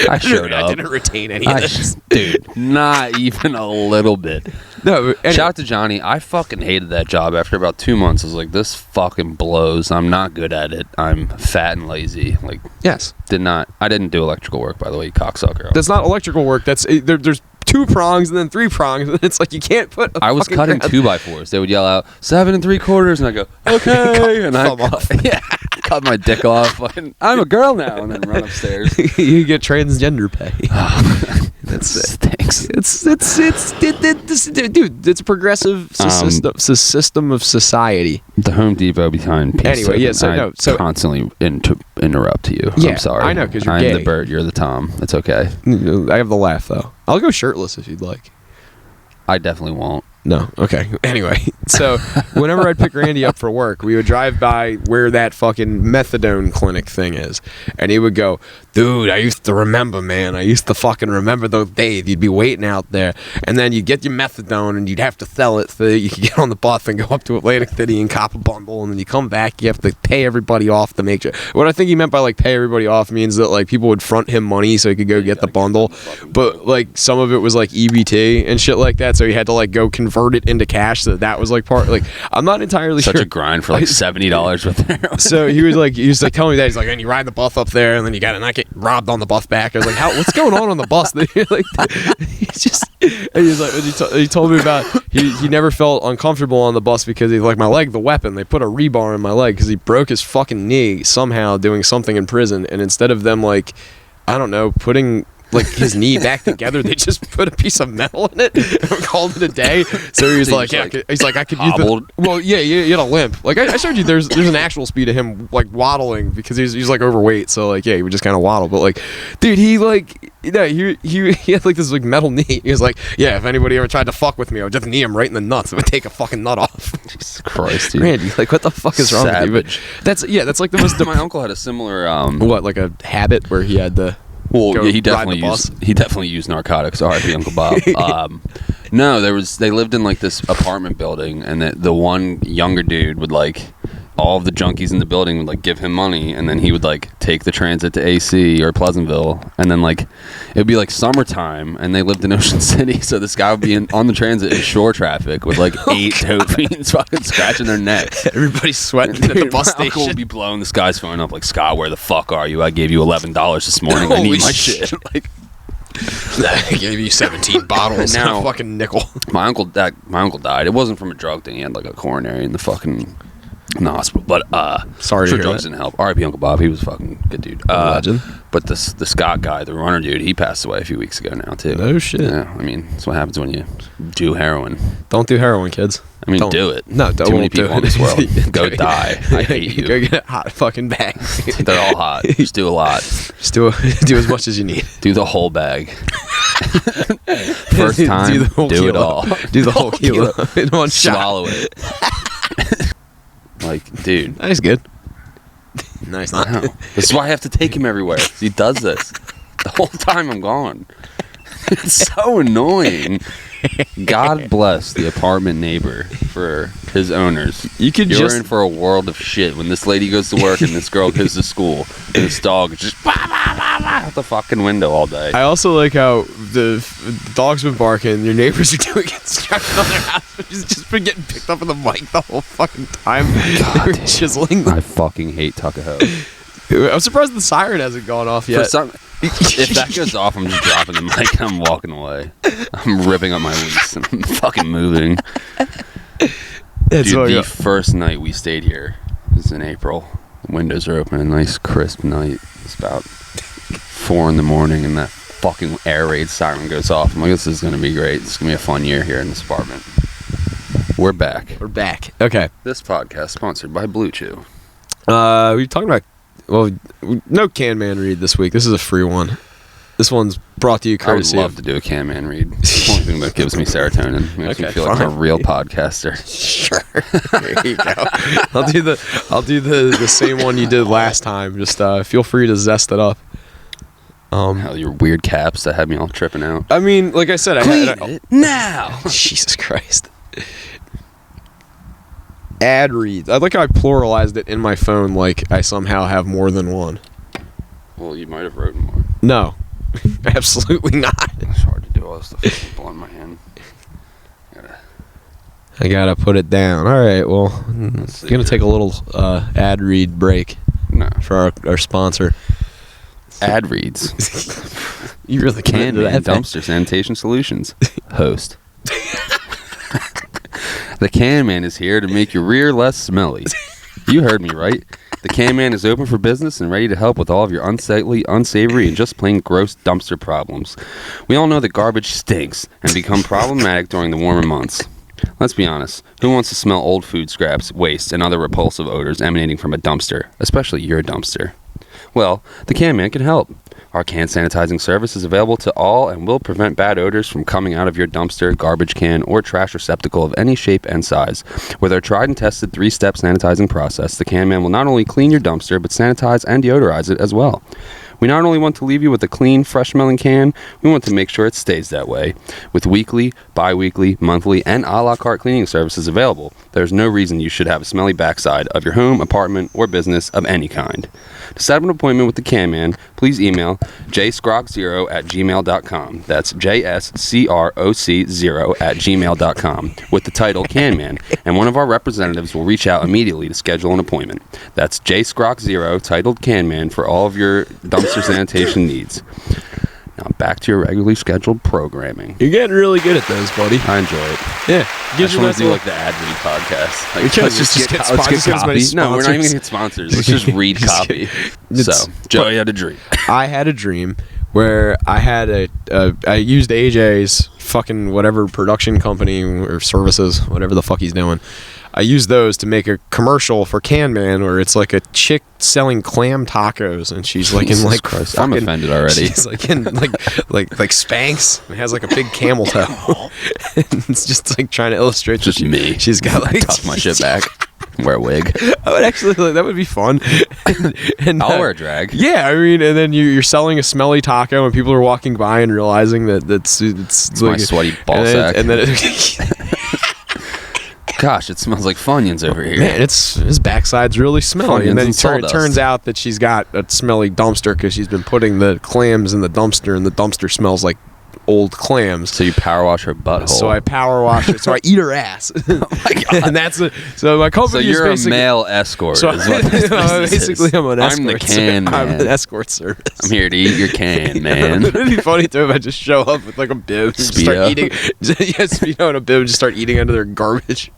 I showed up. I didn't retain any of this. Dude, not even a little bit. No. Anyway. Shout out to Johnny. I fucking hated that job. After about 2 months, I was like, this fucking blows. I'm not good at it. I'm fat and lazy. Like, yes. I didn't do electrical work, by the way, you cocksucker. That's not electrical work. That's there's 2 prongs and then 3 prongs, and it's like you can't put. I was cutting 2x4s. They would yell out 7 3/4, and I go okay, and I cut my dick off. I'm a girl now, and then run upstairs. You get transgender pay. That's it. Thanks. Dude, it's a progressive system of society. The Home Depot behind Peace. Anyway, yeah. So constantly interrupt you. Yeah, I'm sorry. I know because you're I'm gay. the bird. You're the Tom. It's okay. I have the laugh though. I'll go shirtless if you'd like. I definitely won't. No. Okay. Anyway, so whenever I'd pick Randy up for work, we would drive by where that fucking methadone clinic thing is. And he would go, dude, I used to remember, man. I used to fucking remember those days. You'd be waiting out there. And then you'd get your methadone and you'd have to sell it so that you could get on the bus and go up to Atlantic City and cop a bundle. And then you come back, you have to pay everybody off to make sure. What I think he meant by like pay everybody off means that like people would front him money so he could go get the bundle. But like some of it was like EBT and shit like that. So he had to like go convert it into cash, so that was like part. Like I'm not entirely sure. Such a grind for like $70 with heroin. So he was like telling me that he's like, and you ride the bus up there, and then you gotta not get robbed on the bus back. I was like, what's going on the bus? Like he's just, and he's like, he told me about he never felt uncomfortable on the bus because he's like, my leg, the weapon. They put a rebar in my leg because he broke his fucking knee somehow doing something in prison, and instead of them like, I don't know, putting like his knee back together, they just put a piece of metal in it and called it a day. So he was like, yeah, he's like, I could use the. Well, yeah, he had a limp. Like I showed you, there's an actual speed of him like waddling because he's like overweight. So like, yeah, he would just kind of waddle. But like, dude, he had like this like metal knee. He was like, yeah, if anybody ever tried to fuck with me, I would just knee him right in the nuts. It would take a fucking nut off. Jesus Christ, dude. Randy, like what the fuck is wrong with you? But that's like the most. My uncle had a similar what, like a habit where he had the. Well, yeah, he definitely used narcotics. R.I.P. Uncle Bob. No, they lived in like this apartment building, and the one younger dude would like all of the junkies in the building would like give him money, and then he would like take the transit to AC or Pleasantville, and then like it'd be like summertime, and they lived in Ocean City, so this guy would be on the transit in shore traffic with like 8 tow fiends fucking scratching their necks. Everybody's sweating at the bus My station. uncle would be blowing this guy's phone up like, Scott, where the fuck are you? I gave you $11 this morning. I need my shit. Like, I gave you 17 bottles and a fucking nickel. My uncle died. It wasn't from a drug thing. He had like a coronary in the hospital. But sorry to hear drugs that. didn't help. R.I.P. Uncle Bob. He was a fucking good dude. Legend. But the Scott guy, the runner dude, he passed away a few weeks ago now too. No shit. Yeah, I mean, that's what happens when you do heroin. Don't do heroin, kids. I mean, don't do it. No, too many people in this world. Go die. I hate you. Go get a hot fucking bag. They're all hot. Just do a lot. Just do as much as you need. Do the whole bag. First time, do, the whole do it kilo. all. Do the whole kilo in one shot. Swallow it. Like, dude. That is good. Nice. Wow. This is why I have to take him everywhere. He does this the whole time I'm gone. It's so annoying. God bless the apartment neighbor for his owners. You're in for a world of shit when this lady goes to work and this girl goes to school and this dog is just out the fucking window all day. I also like how the dog's been barking, your neighbors are doing construction on their house, which has just been getting picked up in the mic the whole fucking time. They were chiseling. I fucking hate Tuckahoe. I'm surprised the siren hasn't gone off yet. If that goes off, I'm just dropping the mic and I'm walking away. I'm ripping up my lease and I'm fucking moving. Dude, the first night we stayed here was in April. The windows are open, a nice crisp night. It's about 4 a.m. and that fucking air raid siren goes off. I'm like, this is going to be great. It's going to be a fun year here in this apartment. We're back. Okay. This podcast sponsored by Blue Chew. We're talking about, well, no Can Man read this week. This is a free one. This one's brought to you courtesy. I would love to do a Can Man read. It's the only thing that gives me serotonin. Makes me feel like a real podcaster. Sure. There you go. I'll do the same one you did last time. Just feel free to zest it up. Hell, your weird caps that had me all tripping out. I mean, like I said, Clean it now. Jesus Christ. Ad reads. I like how I pluralized it in my phone like I somehow have more than one. Well, you might have written more. No. Absolutely not. It's hard to do all this stuff blowing my hand. I gotta put it down. All right, well, I'm gonna take a little ad read break for our sponsor. Ad reads. You really can't do that. Dumpster Sanitation Solutions. Host. The Can Man is here to make your rear less smelly. You heard me right. The Can Man is open for business and ready to help with all of your unsightly, unsavory, and just plain gross dumpster problems. We all know that garbage stinks and become problematic during the warmer months. Let's be honest. Who wants to smell old food scraps, waste, and other repulsive odors emanating from a dumpster, especially your dumpster? Well, the Can Man can help. Our can sanitizing service is available to all and will prevent bad odors from coming out of your dumpster, garbage can, or trash receptacle of any shape and size. With our tried and tested 3-step sanitizing process, the Can Man will not only clean your dumpster, but sanitize and deodorize it as well. We not only want to leave you with a clean, fresh-smelling can, we want to make sure it stays that way. With weekly, bi-weekly, monthly, and a la carte cleaning services available, there's no reason you should have a smelly backside of your home, apartment, or business of any kind. To set up an appointment with the Can Man, please email jscroc0@gmail.com. That's JSCROC0@gmail.com with the title Can Man, and one of our representatives will reach out immediately to schedule an appointment. That's jscroc0 titled Can Man for all of your dumpster sanitation needs. Now back to your regularly scheduled programming. You're getting really good at those, buddy. I enjoy it. Yeah. I just want to do like the ad read podcast. Like, let's just get copy. No, we're not even going to get sponsors. Let's just read copy. So, Joey had a dream. I had a dream where I had I used AJ's fucking whatever production company or services, whatever the fuck he's doing. I used those to make a commercial for Can Man where it's like a chick selling clam tacos and she's like in like Christ, I'm offended already. She's like in like Spanx and has like a big camel toe. And it's just like trying to illustrate just me. She's got like tuck my shit back. Wear a wig. I would actually that would be fun. and I'll wear a drag. Yeah, I mean, and then you're selling a smelly taco and people are walking by and realizing that it's like, my sweaty ball sack. And then Gosh, it smells like Funyuns over here. Man, his backside's really smelly. Funyuns And then and it turns out that she's got a smelly dumpster because she's been putting the clams in the dumpster, and the dumpster smells like old clams. So you power wash her butthole. So I power wash it. So I eat her ass. Oh my God. And that's it. So my company So you're is basically a male escort. So is what this business basically, is. I'm an escort. I'm the can I'm man. an escort service. I'm here to eat your can, man. It'd be funny too if I just show up with like a bib and just start Speedo. eating. Yeah, Speedo and a bib and just start eating under their garbage.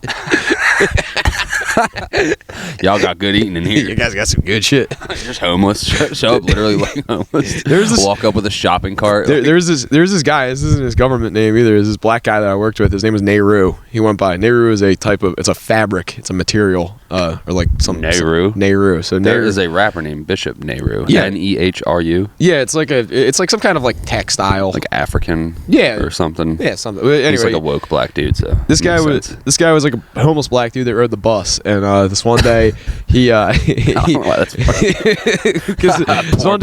Y'all got good eating in here. You guys got some good shit. Just homeless. Show up literally like homeless. Walk up with a shopping cart. There's this guy. This isn't his government name either. There's this black guy that I worked with. His name was Nehru. He went by. Nehru is a type of. It's a fabric. It's a material. Or like some Nehru. Nehru. So There Nehru is a rapper named Bishop Nehru. Yeah. Nehru. Yeah, it's like some kind of like textile. Like African. Yeah. Or something. Yeah, something. Anyway, He's like a woke black dude. So this guy was like a homeless black dude that rode the bus, and this one day he I don't know why that's funny. because this one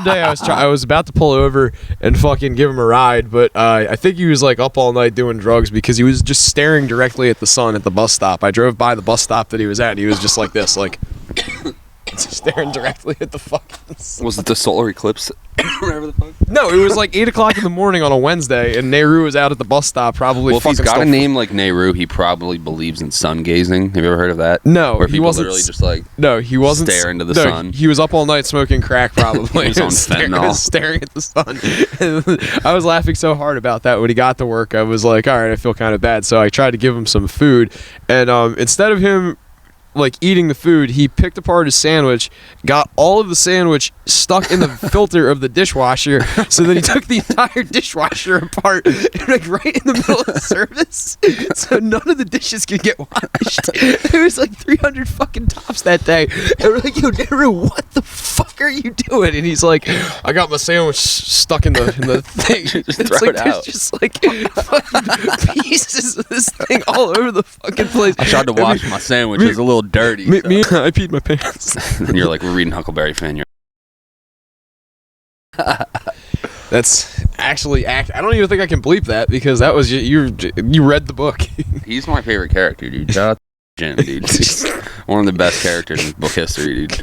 day I was about to pull over and fucking give him a ride, but I think he was like up all night doing drugs because he was just staring directly at the sun at the bus stop. I drove by the bus stop that he was at, and he was just like this, like staring directly at the fucking sun. Was it the solar eclipse? Whatever the fuck. No, it was like 8 o'clock in the morning on a Wednesday, and Nehru was out at the bus stop probably. Well, if he's got a name like Nehru, he probably believes in sun gazing. Have you ever heard of that? No, where he people wasn't. Literally just like He wasn't stare into the sun. He was up all night smoking crack, probably. He was on fentanyl. staring at the sun. And I was laughing so hard about that when he got to work. I was like, all right, I feel kind of bad. So I tried to give him some food, and instead of him like eating the food, he picked apart his sandwich, got all of the sandwich stuck in the filter of the dishwasher, so then he took the entire dishwasher apart and like right in the middle of the service, so none of the dishes could get washed. There was like 300 fucking tops that day, and we're like, yo, Nehru, what the fuck are you doing? And he's like, I got my sandwich stuck in the thing. Just It's throw like it there's out. just like fucking pieces of this thing all over the fucking place. I tried to wash my sandwich. It was a little dirty. Me, I peed my pants. And you're like, we're reading Huckleberry Finn. You're That's actually I don't even think I can bleep that because that was you read the book. He's my favorite character, dude. Shout out to Jim, dude. He's one of the best characters in book history, dude.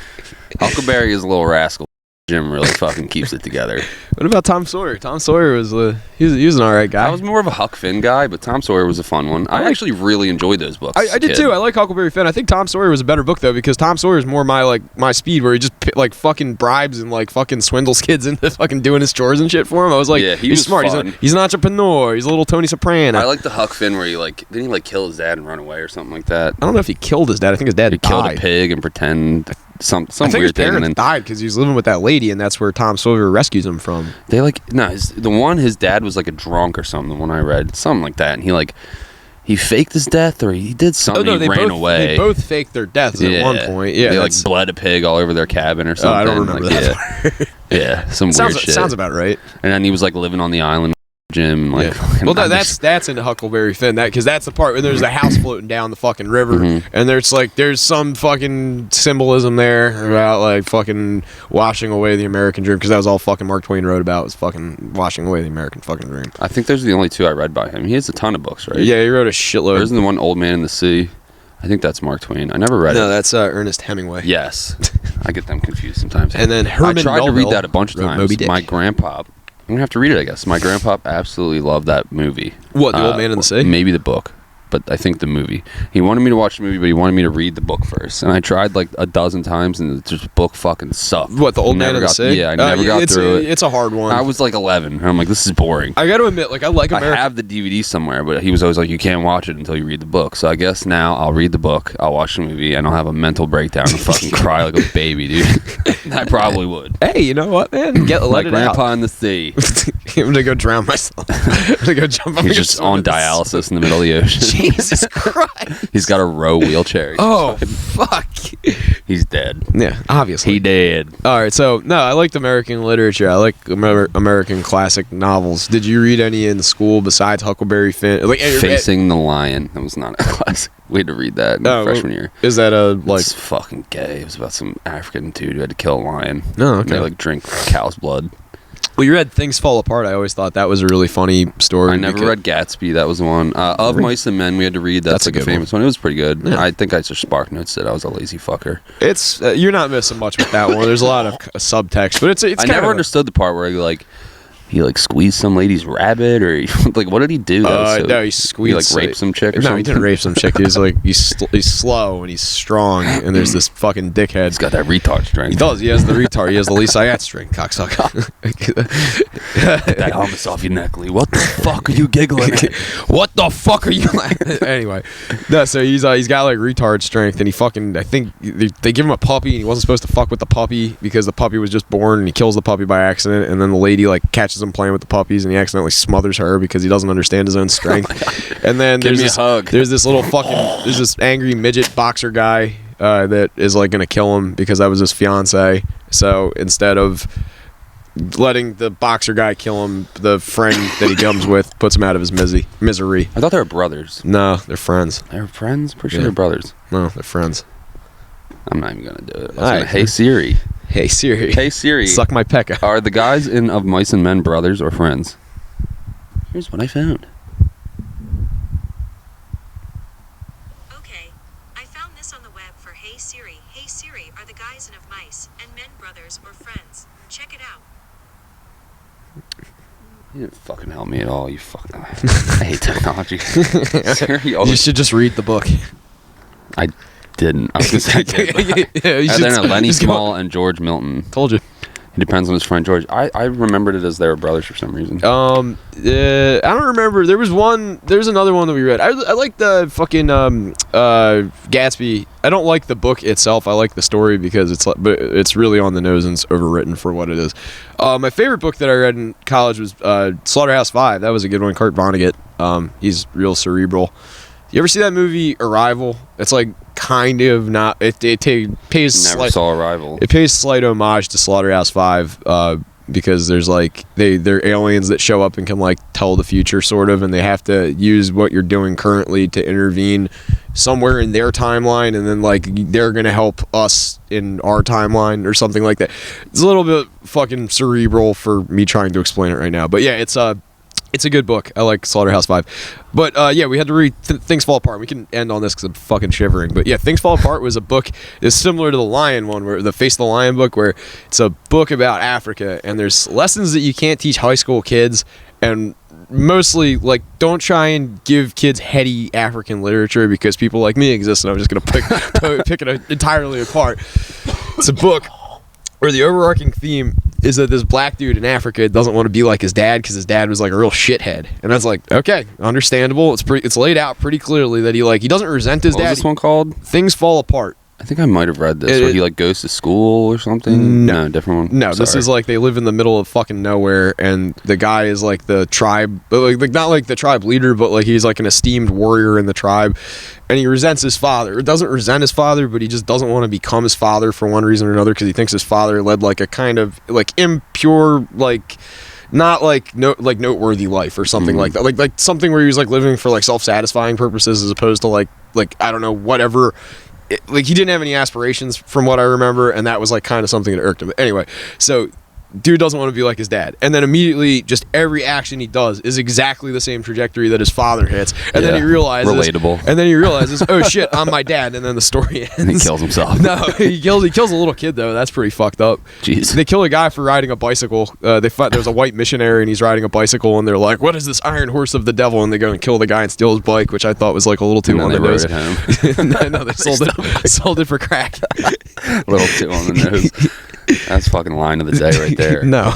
Huckleberry is a little rascal. Jim really fucking keeps it together. What about Tom Sawyer? Tom Sawyer was he was an alright guy. I was more of a Huck Finn guy, but Tom Sawyer was a fun one. I actually really enjoyed those books. I did too. I like Huckleberry Finn. I think Tom Sawyer was a better book though because Tom Sawyer is more my speed, where he just like fucking bribes and like fucking swindles kids into fucking doing his chores and shit for him. I was like, Yeah, he's was smart. fun. He's an entrepreneur. He's a little Tony Soprano. I like the Huck Finn where he didn't he like kill his dad and run away or something like that? I don't know if he killed his dad. I think his dad He killed died. a pig and pretend some I think his weird thing, and parents then died because he was living with that lady, and that's where Tom Sawyer rescues him from. they his dad was like a drunk or something. The one I read, something like that, and he faked his death or he did something. He ran away. They both faked their deaths at one point. Yeah, they like bled a pig all over their cabin or something. I don't remember that. Yeah, some weird shit. Sounds about right. And then he was like living on the island, Jim. Like, well, that's into Huckleberry Finn. Because that's the part where there's a house floating down the fucking river, and there's some fucking symbolism there about like fucking washing away the American dream. Because that was all fucking Mark Twain wrote about, was fucking washing away the American fucking dream. I think those are the only two I read by him. He has a ton of books, right? Yeah, he wrote a shitload. There's the one, Old Man in the Sea. I think that's Mark Twain. I never read it. No, that's Ernest Hemingway. Yes, I get them confused sometimes. And then Herman I tried to read that a bunch of wrote times. Moby Dick. My grandpa. I'm gonna have to read it, I guess. My grandpa absolutely loved that movie. What, The Old Man in the Sea? Maybe the book, but I think the movie. He wanted me to watch the movie, but he wanted me to read the book first. And I tried like a dozen times, and the book fucking sucked. What, The Old Man in the Sea? Yeah, I never got through it. It's a hard one. I was like 11, and I'm like, this is boring. I got to admit, like I like I American. have the DVD somewhere, but he was always like, you can't watch it until you read the book. So I guess now I'll read the book, I'll watch the movie, and I'll have a mental breakdown and fucking cry like a baby, dude. I probably would. Hey, you know what, man? Let Like it Grandpa out. in the Sea. I'm gonna go drown myself. I'm gonna go jump. He's just on dialysis in the middle of the ocean. Jesus Christ. He's got a row wheelchair. Oh fuck. He's dead. Yeah, obviously. He dead. All right, so no, I liked American literature. I like American classic novels. Did you read any in school besides Huckleberry Finn? Like Facing the Lion. That was not a classic. We had to read that in freshman year. Is that a like? It's fucking gay. It was about some African dude who had to kill a lion. No, okay. And they like drink cow's blood. Well, you read Things Fall Apart. I always thought that was a really funny story. I never read Gatsby. That was the one. Of Mice and Men, we had to read. That's like a famous one. It was pretty good. Yeah. I think I just spark notes it. I was a lazy fucker. It's you're not missing much with that one. There's a lot of subtext, but it's I never understood the part where he squeezed some lady's rabbit, or like, what did he do? No, he squeezed. He raped some chick or something? No, he didn't rape some chick. He was like, he's slow and he's strong, and there's this fucking dickhead. He's got that retard strength. He does. He has the retard. He has the Lee Syatt string, cocksucker. Get that hummus off your neck, Lee. What the fuck are you giggling at? What the fuck are you? Anyway, no. So he's got like retard strength, and I think they give him a puppy, and he wasn't supposed to fuck with the puppy because the puppy was just born, and he kills the puppy by accident, and then the lady like catches him playing with the puppies, and he accidentally smothers her because he doesn't understand his own strength. And then there's this angry midget boxer guy that is like gonna kill him because that was his fiance. So instead of letting the boxer guy kill him, the friend that he comes with puts him out of his misery. I thought they were brothers. No, they're friends. They're friends? Pretty sure they're brothers. No, they're friends. I'm not even gonna do it. Hey Siri. Hey Siri. Hey Siri. Suck my pecker. Are the guys in Of Mice and Men brothers or friends? Here's what I found. Okay, I found this on the web for Hey Siri. Hey Siri, are the guys in Of Mice and Men brothers or friends? Check it out. You didn't fucking help me at all. You fucking. I hate technology. Siri, you should just read the book. I didn't. I was gonna say I did. And then Lenny Small and George Milton. Told you. It depends on his friend George. I remembered it as they were brothers for some reason. I don't remember. There's another one that we read. I like the fucking Gatsby. I don't like the book itself. I like the story because it's really on the nose and it's overwritten for what it is. My favorite book that I read in college was Slaughterhouse-Five. That was a good one. Kurt Vonnegut. He's real cerebral. You ever see that movie Arrival? It's like kind of not. It pays. Never saw Arrival. It pays slight homage to Slaughterhouse-Five because there's like they're aliens that show up and can like tell the future sort of, and they have to use what you're doing currently to intervene somewhere in their timeline, and then like they're gonna help us in our timeline or something like that. It's a little bit fucking cerebral for me trying to explain it right now, but yeah, it's a good book. I like Slaughterhouse-Five. But yeah, we had to read Things Fall Apart. We can end on this because I'm fucking shivering. But yeah, Things Fall Apart was a book that's similar to the Lion one, where the Face of the Lion book, where it's a book about Africa, and there's lessons that you can't teach high school kids, and mostly like don't try and give kids heady African literature because people like me exist, and I'm just gonna pick it entirely apart. It's a book where the overarching theme is that this black dude in Africa doesn't want to be like his dad because his dad was like a real shithead, and I was like, okay, understandable. It's laid out pretty clearly that he doesn't resent his dad. What was this one called? Things Fall Apart. I think I might have read this. Where he like goes to school or something. No, different one. No, this is like they live in the middle of fucking nowhere, and the guy is like the tribe, like not like the tribe leader, but like he's like an esteemed warrior in the tribe, and he resents his father. Or doesn't resent his father, but he just doesn't want to become his father for one reason or another because he thinks his father led like a kind of like impure, like not like noteworthy life or something like that, like something where he was like living for like self-satisfying purposes as opposed to like I don't know, whatever. Like he didn't have any aspirations from what I remember, and that was like kind of something that irked him. But anyway, so dude doesn't want to be like his dad, and then immediately just every action he does is exactly the same trajectory that his father hits, and then he realizes relatable, and then he realizes, oh shit, I'm my dad, and then the story ends. And he kills himself. No, he kills a little kid though. That's pretty fucked up. Jeez. They kill a guy for riding a bicycle. There's a white missionary and he's riding a bicycle, and they're like, what is this iron horse of the devil? And they go and kill the guy and steal his bike, which I thought was like a little too on the nose. No, they sold it for crack. A little too on the nose. That's fucking line of the day right there. No.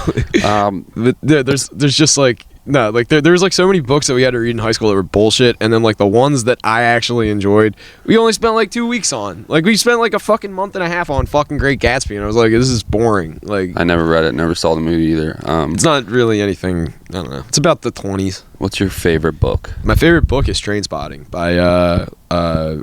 But there's just like no, like there's like so many books that we had to read in high school that were bullshit, and then like the ones that I actually enjoyed, we only spent like 2 weeks on. Like we spent like a fucking month and a half on fucking Great Gatsby, and I was like, this is boring. Like I never read it, never saw the movie either. It's not really anything. I don't know. It's about the 20s. What's your favorite book? My favorite book is Trainspotting by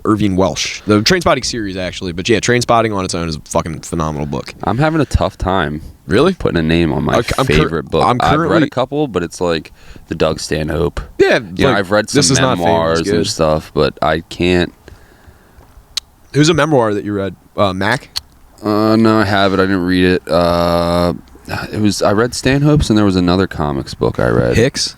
Irving Welsh. The Trainspotting series actually, but yeah, Trainspotting on its own is a fucking phenomenal book. I'm having a tough time. Really? Putting a name on my favorite book. I've read a couple, but it's like the Doug Stanhope. Yeah, I've read some memoirs and stuff, but I can't. Who's a memoir that you read? Mac? No, I have it. I didn't read it. I read Stanhope's, and there was another comics book I read. Hicks?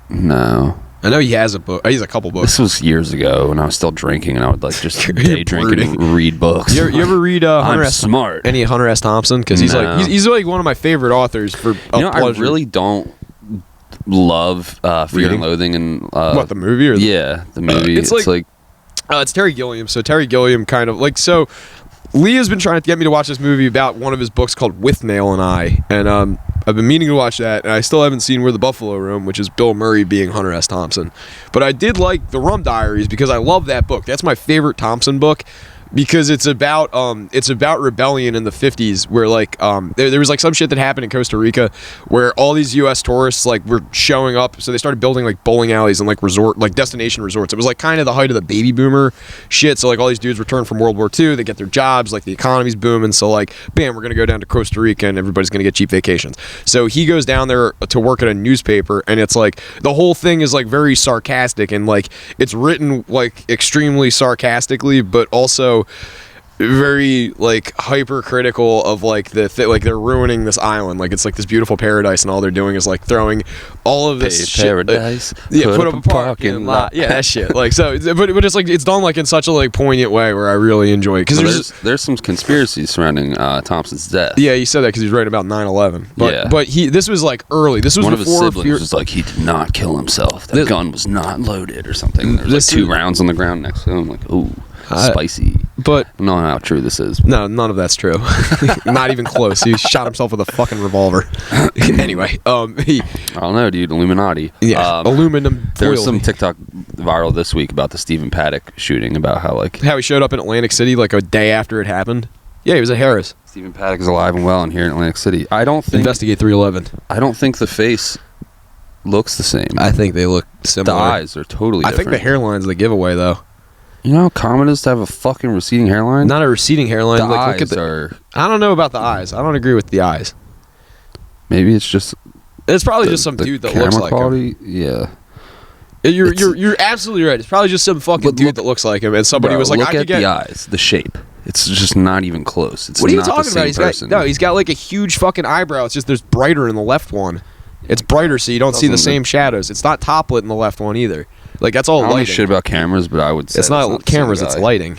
No. I know he has a book. He has a couple books. This was years ago when I was still drinking, and I would like just day drink and read books. You ever read I'm smart. Any Hunter S. Thompson? Because he's he's like one of my favorite authors for I really don't love Fear and Loathing and what, the movie? Or the movie. It's like it's Terry Gilliam. So Terry Gilliam kind of like Lee has been trying to get me to watch this movie about one of his books called With Nail and I, and I've been meaning to watch that, and I still haven't seen Where the Buffalo Roam, which is Bill Murray being Hunter S. Thompson. But I did like The Rum Diaries because I love that book. That's my favorite Thompson book because it's about rebellion in the 50s where like there was like some shit that happened in Costa Rica where all these US tourists like were showing up, so they started building like bowling alleys and like destination resorts. It was like kind of the height of the baby boomer shit, so like all these dudes return from World War II, they get their jobs, like the economy's booming, so like bam, we're gonna go down to Costa Rica and everybody's gonna get cheap vacations. So he goes down there to work at a newspaper, and it's like the whole thing is like very sarcastic and like it's written like extremely sarcastically, but also very like hypercritical of like like they're ruining this island, like it's like this beautiful paradise, and all they're doing is like throwing all of this shit, paradise. Put up a parking lot. Yeah, that shit. Like so, but it's like it's done like in such a like poignant way where I really enjoy it because there's some conspiracies surrounding Thompson's death. Yeah, he said that because he's writing about 9/11. But this was like early. This was one before of his siblings was like he did not kill himself. That gun was not loaded or something. There's like 2 rounds on the ground next to him. Like ooh. Spicy. But I don't know how true this is. No, none of that's true. Not even close. He shot himself with a fucking revolver. Anyway, I don't know, dude. Illuminati. Yeah, aluminum. There was some TikTok viral this week about the Stephen Paddock shooting, about how he showed up in Atlantic City like a day after it happened. Yeah, he was at Harris. Stephen Paddock is alive and well and here in Atlantic City. I don't think investigate 311. I don't think the face looks the same. I think they look similar. The eyes are totally different. I think the hairline's the giveaway though. You know how common it is to have a fucking receding hairline? Not a receding hairline. The like, eyes are... I don't know about the eyes. I don't agree with the eyes. Maybe it's just... It's probably just some dude that looks like quality, him. Yeah. You're absolutely right. It's probably just some fucking dude that looks like him, and somebody was like, look at the eyes, the shape. It's just not even close. It's what are you not talking the same about? He's got like a huge fucking eyebrow. It's just there's brighter in the left one. It's brighter, so you don't see the same shadows. It's not top lit in the left one either. Like that's all lighting. I don't know lighting. shit about cameras, but I would say it's not cameras. It's lighting,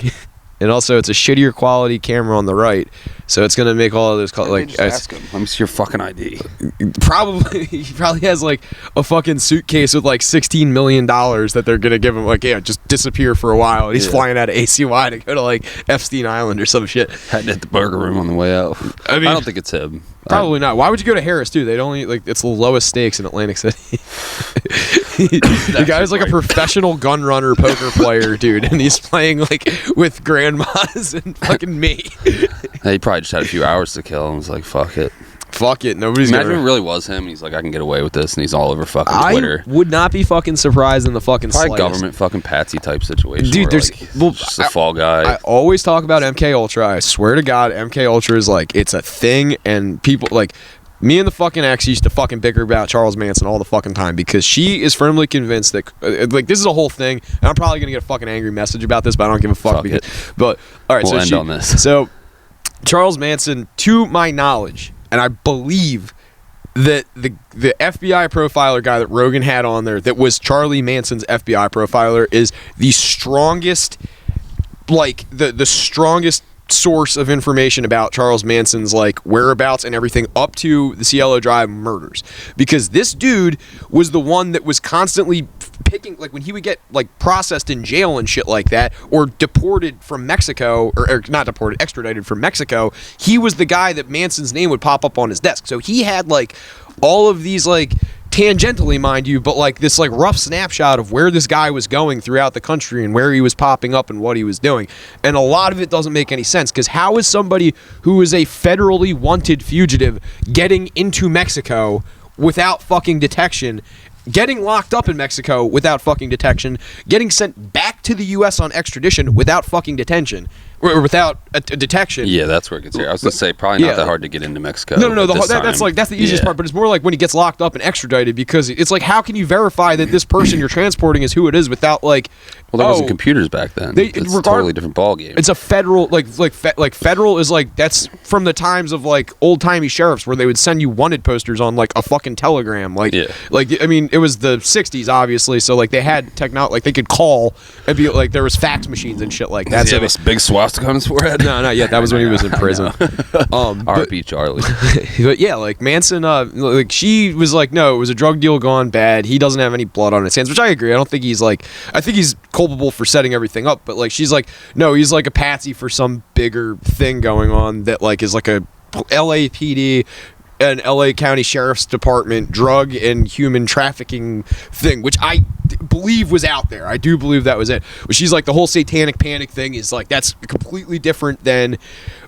and also it's a shittier quality camera on the right, so it's gonna make all of those like. Just ask him. Let me see your fucking ID. Probably he probably has like a fucking suitcase with like $16 million that they're gonna give him. Like just disappear for a while. And he's flying out of ACY to go to like Epstein Island or some shit. Hadn't hit the burger room on the way out. I don't think it's him. Probably not. Why would you go to Harris too? They'd only it's the lowest stakes in Atlantic City. The guy's like a professional gun runner, poker player, dude, and he's playing like with grandmas and fucking me. He probably just had a few hours to kill and was like, "Fuck it, nobody's." Imagine if it really was him. And he's like, "I can get away with this," and he's all over fucking Twitter. I would not be fucking surprised in the fucking probably government fucking patsy type situation. Dude, there's just a fall guy. I always talk about MK Ultra. I swear to God, MK Ultra is like it's a thing, and people like. Me and the fucking ex used to fucking bicker about Charles Manson all the fucking time because she is firmly convinced that like this is a whole thing. And I'm probably gonna get a fucking angry message about this, but I don't give a fuck. But all right, we'll end on this. So Charles Manson, to my knowledge, and I believe that the FBI profiler guy that Rogan had on there, that was Charlie Manson's FBI profiler, is the strongest, like the strongest source of information about Charles Manson's like whereabouts and everything up to the Cielo Drive murders, because this dude was the one that was constantly picking, like when he would get like processed in jail and shit like that, or deported from Mexico, or not deported, extradited from Mexico, he was the guy that Manson's name would pop up on his desk. So he had like all of these, like tangentially, mind you, but like this like rough snapshot of where this guy was going throughout the country and where he was popping up and what he was doing. And a lot of it doesn't make any sense, because how is somebody who is a federally wanted fugitive getting into Mexico without fucking detection, getting locked up in Mexico without fucking detection, getting sent back to the U.S. on extradition without fucking detention, or without a detection. Yeah, that's where it gets here. I was gonna say probably not that hard to get into Mexico. No. That's the easiest part. But it's more like when he gets locked up and extradited, because it's like, how can you verify that this person you're transporting is who it is without like? Well, there wasn't computers back then. It's a totally different ballgame. It's a federal like federal is like, that's from the times of like old timey sheriffs where they would send you wanted posters on like a fucking telegram. Like I mean, it was the '60s obviously, so like they had technology, like they could call and be like, there was fax machines and shit like that. Does he have a big swastika on his forehead? No, not yet. That was when he was in prison. R.I.P. Charlie. But yeah, like Manson, like she was like, no, it was a drug deal gone bad. He doesn't have any blood on his hands, which I agree. I don't think he's like, I think he's culpable for setting everything up. But like, she's like, no, he's like a patsy for some bigger thing going on that like is like a LAPD and LA County Sheriff's Department drug and human trafficking thing, which I believe was out there. I do believe that was it. But she's like, the whole satanic panic thing is like, that's completely different than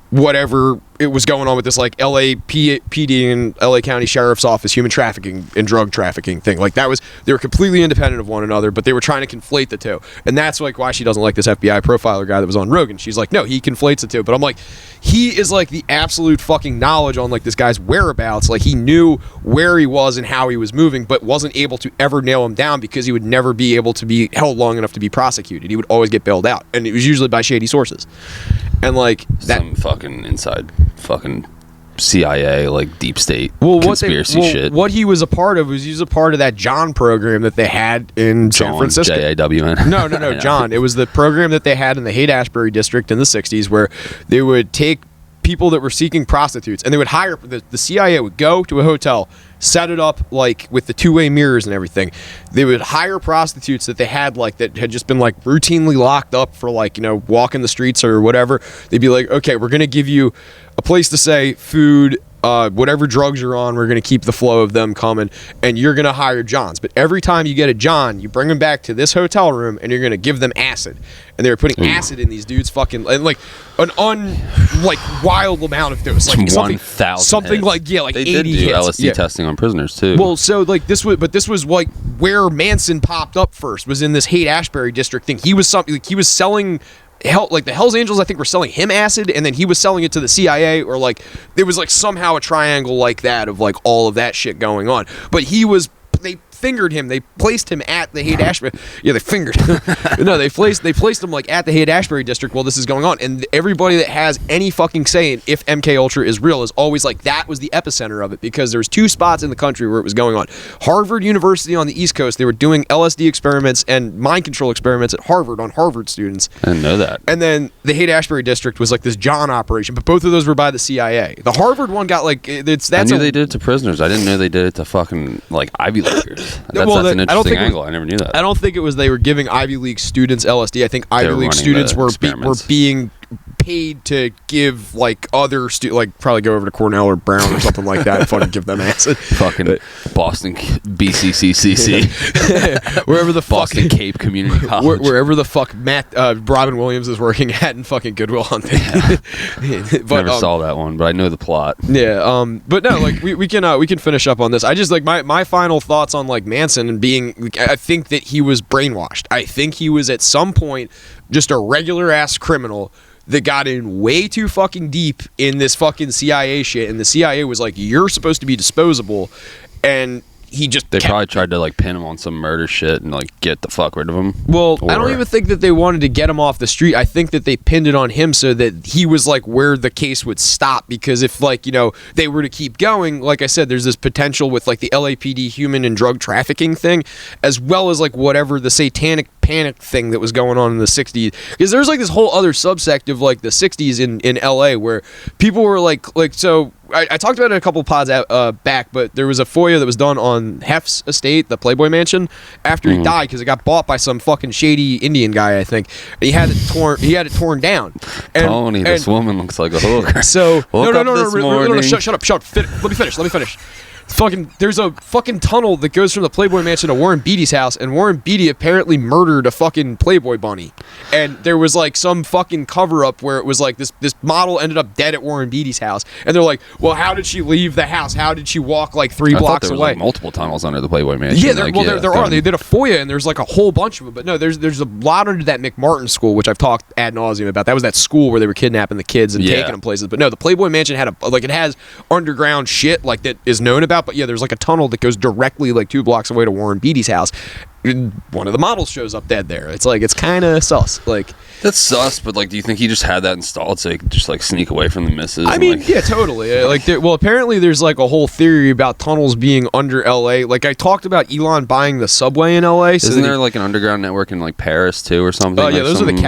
whatever it was going on with this like LAPD and LA County Sheriff's Office human trafficking and drug trafficking thing. Like that was, they were completely independent of one another, but they were trying to conflate the two. And that's like why she doesn't like this FBI profiler guy that was on Rogan. She's like, no, he conflates the two. But I'm like, he is like the absolute fucking knowledge on like this guy's whereabouts. Like he knew where he was and how he was moving, but wasn't able to ever nail him down because he would never be able to be held long enough to be prosecuted. He would always get bailed out. And it was usually by shady sources. And like that, some fucking inside fucking CIA, like deep state conspiracy shit. What he was a part of was he was a part of that John program that they had in San Francisco. J-A-W-N. No, John. It was the program that they had in the Haight-Ashbury district in the 60s where they would take people that were seeking prostitutes and they would hire, the CIA would go to a hotel, set it up like with the two-way mirrors and everything. They would hire prostitutes that they had like that had just been like routinely locked up for like, you know, walking the streets or whatever. They'd be like, okay, we're gonna give you a place to stay, food, whatever drugs you're on, we're gonna keep the flow of them coming, and you're gonna hire Johns. But every time you get a John, you bring them back to this hotel room and you're gonna give them acid. And they were putting acid in these dudes fucking, and like an wild amount of dose, like something like like they 80 did do hits. LSD testing on prisoners too. Well, so like this was like where Manson popped up first, was in this Haight-Ashbury district thing. He was something like, he was selling like the Hells Angels, I think, were selling him acid, and then he was selling it to the CIA, or like there was like somehow a triangle like that of like all of that shit going on. But they fingered him. They placed him at the Haight-Ashbury. Yeah, they fingered him. No, they placed him like at the Haight-Ashbury district while this is going on. And everybody that has any fucking say in if MK Ultra is real is always like, that was the epicenter of it, because there's two spots in the country where it was going on. Harvard University on the East Coast, they were doing LSD experiments and mind control experiments at Harvard on Harvard students. I didn't know that. And then the Haight-Ashbury district was like this John operation, but both of those were by the CIA. The Harvard one got like, I knew they did it to prisoners. I didn't know they did it to fucking like Ivy Leaguers. That's an interesting angle. I never knew that. I don't think it was they were giving Ivy League students LSD. I think Ivy League students were being paid to give like other like probably go over to Cornell or Brown or something like that and fucking give them acid. Fucking Boston BCCCC. Wherever the fuck Boston Cape Community College. Wherever the fuck Robin Williams is working at in fucking Good Will Hunting. But, never saw that one, but I know the plot. Yeah. But no, like we can finish up on this. I just like my final thoughts on like Manson and being. Like, I think that he was brainwashed. I think he was at some point just a regular ass criminal that got in way too fucking deep in this fucking CIA shit, and the CIA was like, you're supposed to be disposable, and they probably tried to like pin him on some murder shit and like get the fuck rid of him. Well, I don't even think that they wanted to get him off the street. I think that they pinned it on him so that he was like where the case would stop, because if like, you know, they were to keep going, like I said, there's this potential with like the LAPD human and drug trafficking thing, as well as like whatever the satanic panic thing that was going on in the 60s, because there's like this whole other subsect of like the 60s in LA where people were like so I talked about it a couple pods back, but there was a FOIA that was done on Hef's estate, the Playboy Mansion, after he died, because it got bought by some fucking shady Indian guy, I think. And he had it torn down. And, Tony, this woman looks like a hooker. So no, Shut up. shut up. Let me finish. There's a fucking tunnel that goes from the Playboy Mansion to Warren Beatty's house, and Warren Beatty apparently murdered a fucking Playboy bunny. And there was like some fucking cover up where it was like this model ended up dead at Warren Beatty's house, and they're like, well, how did she leave the house? How did she walk like 3 blocks there was, away? like, multiple tunnels under the Playboy Mansion. Yeah, there are. They did a FOIA, and there's like a whole bunch of them. But no, there's a lot under that McMartin school, which I've talked ad nauseum about. That was that school where they were kidnapping the kids and taking them places. But no, the Playboy Mansion had it has underground shit like that is known about. But yeah, there's like a tunnel that goes directly like 2 blocks away to Warren Beatty's house. One of the models shows up dead there. It's like, it's kind of sus. Like, that's sus, but like, do you think he just had that installed so he could just like sneak away from the missus? I mean, yeah, totally. Well, apparently there's like a whole theory about tunnels being under LA. Like, I talked about Elon buying the subway in LA. Isn't there like an underground network in like Paris too or something? Oh yeah, like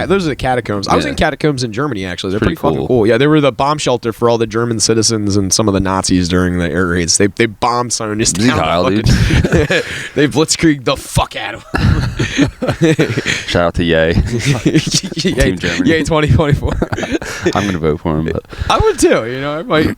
those are the catacombs. I was in catacombs in Germany actually. They're pretty fucking cool. cool. Yeah, they were the bomb shelter for all the German citizens and some of the Nazis during the air raids. They bombed some of this town. Kyle, dude. They blitzkrieged the fuck out of them. Shout out to Ye. Team Germany. Yay 2024. I'm gonna vote for him, but I would too. You know, I might.